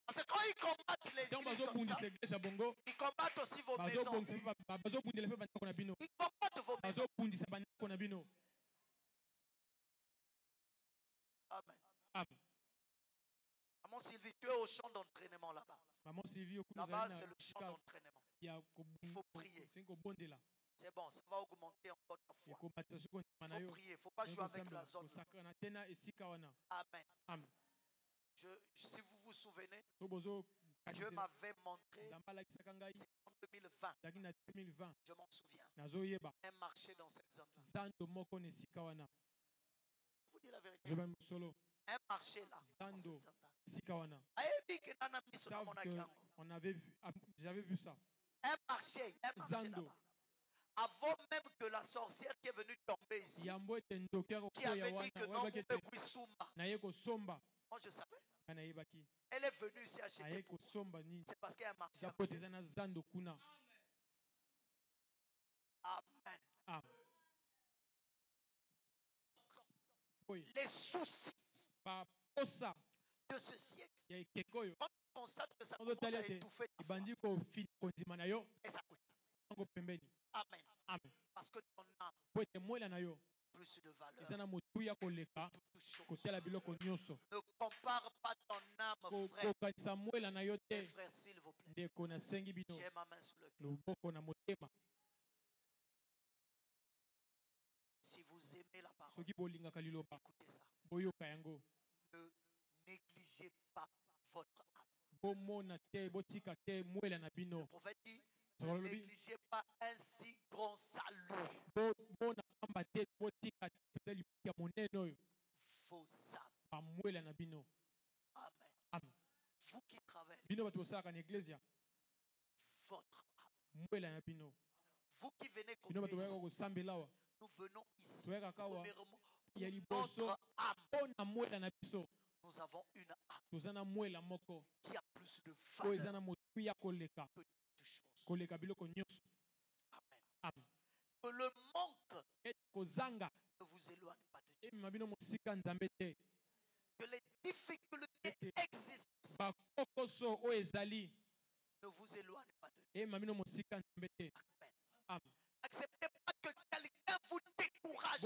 Parce que quand ils combattent les églises comme ça, ils combattent aussi vos maisons. Ils combattent vos maisons. Amen. Maman Sylvie, tu es au champ d'entraînement là-bas. Là-bas, c'est le champ d'entraînement. Il faut prier. C'est bon, ça va augmenter encore ta foi. Il faut prier, il ne faut pas jouer avec la zone. Amen. Si vous vous souvenez, Dieu m'avait montré, c'est en 2020, je m'en souviens, un marché dans cette zone-là. Je vous dis la vérité. Un marché là, dans cette zone-là. J'avais vu ça. Un marché là-bas. Avant même que la sorcière qui est venue tomber ici, qui avait dit que non, moi je savais. Elle est venue ici acheter. C'est parce qu'il y a un marché. Amen. Les soucis de ce siècle. Quand on constate que ça commence à étouffer ta foi, et ça coûte. Amen. Parce que ton âme plus de valeur. Ne compare pas ton âme, frère. Et frère, s'il vous plaît. J'ai ma main sur le cœur. Si vous aimez la parole, écoutez ça. Ne négligez pas votre âme. Le prophète dit, ne négligez pas un si grand salut. Vos âmes. Amen. Vous qui travaillez, votre âme. Vous qui venez comme nous venons ici, premièrement, pour notre âme. Nous avons une âme qui a plus de valeur que toute chose. Amen. Que le manque ne vous éloigne pas de Dieu. Que les difficultés existent ne vous éloignent pas de Dieu. Amen. Acceptez pas que quelqu'un vous décourage.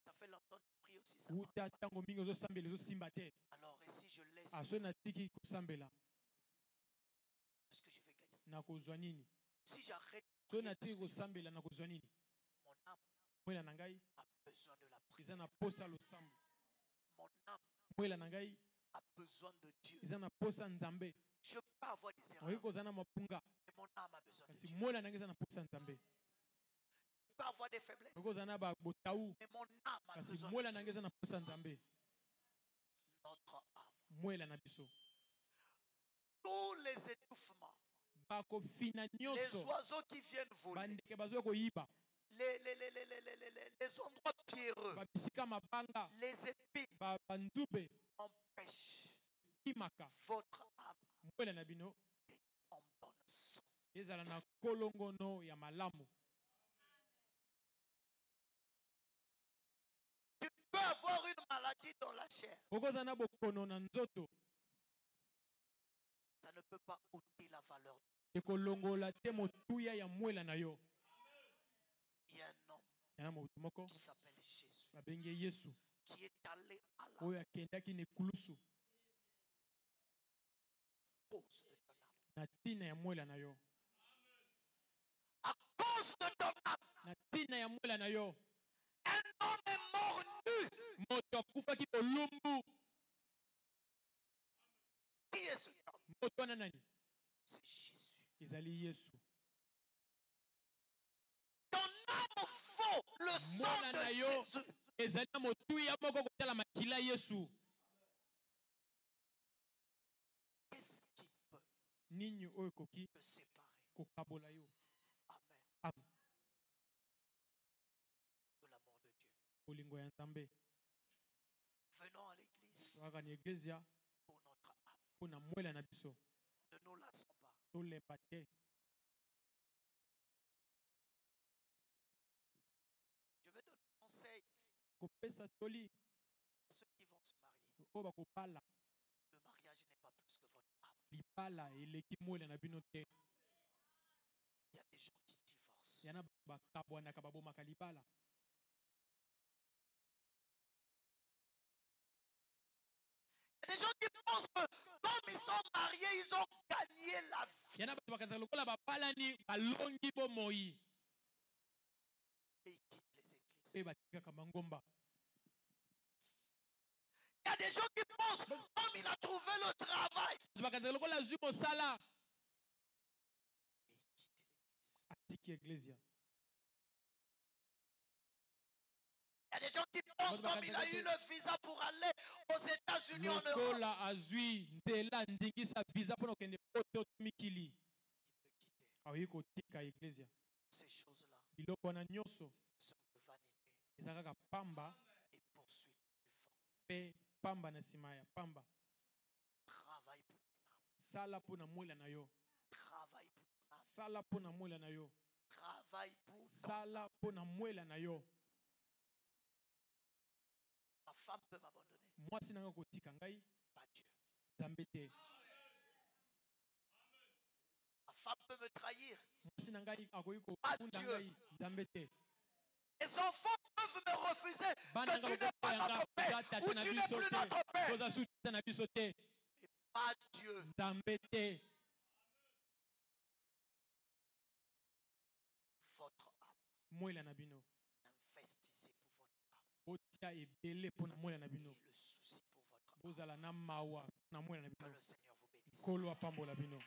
Ça fait longtemps que je prie aussi ça. Alors, et si je laisse ce que je vais gagner? Si j'arrête, mon âme a besoin de la prière. Mon âme a besoin de Dieu. Je peux avoir des erreurs, mais mon âme a besoin de Dieu. Je peux avoir des faiblesses, mais mon âme a besoin de Dieu. Notre âme. Tous les étouffements, les oiseaux qui viennent voler, les endroits pierreux, les épines empêchent votre âme en bonne santé. Tu peux avoir une maladie maladie dans la chair, okozala na bokono na nzoto, ça ne peut pas ôter la valeur. ekolongola te motuya ya mwela na yo. Il y a un homme yana motu moko qui s'appelle Jésus, babenge Yesu, qui est allé à la oyo akendaki na ekulusu cause de ton âme. na tina ya mwela na yo, À cause de ton âme, na tina ya mwela na yo, un homme est mort nu. moto akufaki kolumbu. Qui est ce homme? Moto wana nani? C'est Jésus. Ezali Yesu. Ton âme vaut le sang de Jésus. Ezali na motuya moko kotala makila Yesu. Qu'est-ce qui peut Nini oyo koki te séparer? kokabola yo. Amen. De l'amour de Dieu. Bolingo ya Nzambe. Venons à l'église Toka ni eglezia pour notre âme. pona mwela na biso. Ne nous lassons pas. Tolemba te. Je vais donner un conseil Kopesa toli à ceux qui vont se marier. oyo bakopala. Le mariage n'est pas plus que votre âme. Lipala eleki mwela na bino te. Il y a des gens qui divorcent. Yana bakabwanaka babomaka lipala. Il y a des gens qui pensent que comme ils sont mariés, ils ont gagné la vie. Yana bato bakazaka lokola bapalani balongi bomoi. Et ils quittent les églises. Pe batikaka mangomba. Il y a des gens qui pensent comme il a trouvé le travail. Bakazaka lokola zwi mosala. Et ils quittent l'église. Atiki eglezia. Il y a des gens qui pensent comme il a eu le visa pour aller aux États-Unis en Europe. Lokola azwi nzela ndingisa visa pona okende poto mikili. Il peut quitter. Aoyi kotika eglezia. Ces choses-là Biloko wana nyonso sont de vanité eza kaka pamba et poursuite du vent. pe pamba na nsima ya pamba. Travaille pour ton âme. Sala pona mwela na yo. Travaille pour ton âme. Sala pona mwela na yo. Travaille pour ton âme. Sala pona mwela na yo. Ma femme peut m'abandonner. Mwasi nanga kotika ngai, Pas Dieu. Nzambe te. Ma femme peut me trahir. Mwasi na ngai akoki Pas kofunda Dieu. ngai, Nzambe te. Les enfants peuvent me refuser Bana que tu nga n'es pas bakoyanga notre père kozata ou te na tu n'es biso plus te. notre père. Toza suta na biso te. Et pas Dieu. Nzambe te. Votre âme. Mwela na bino. Investissez pour votre âme. Otia ebele pona mwela na bino. Et le souci pour votre âme. Bozala na mawa na mwela na Que bino. le Seigneur vous bénisse. Kolo apambola bino.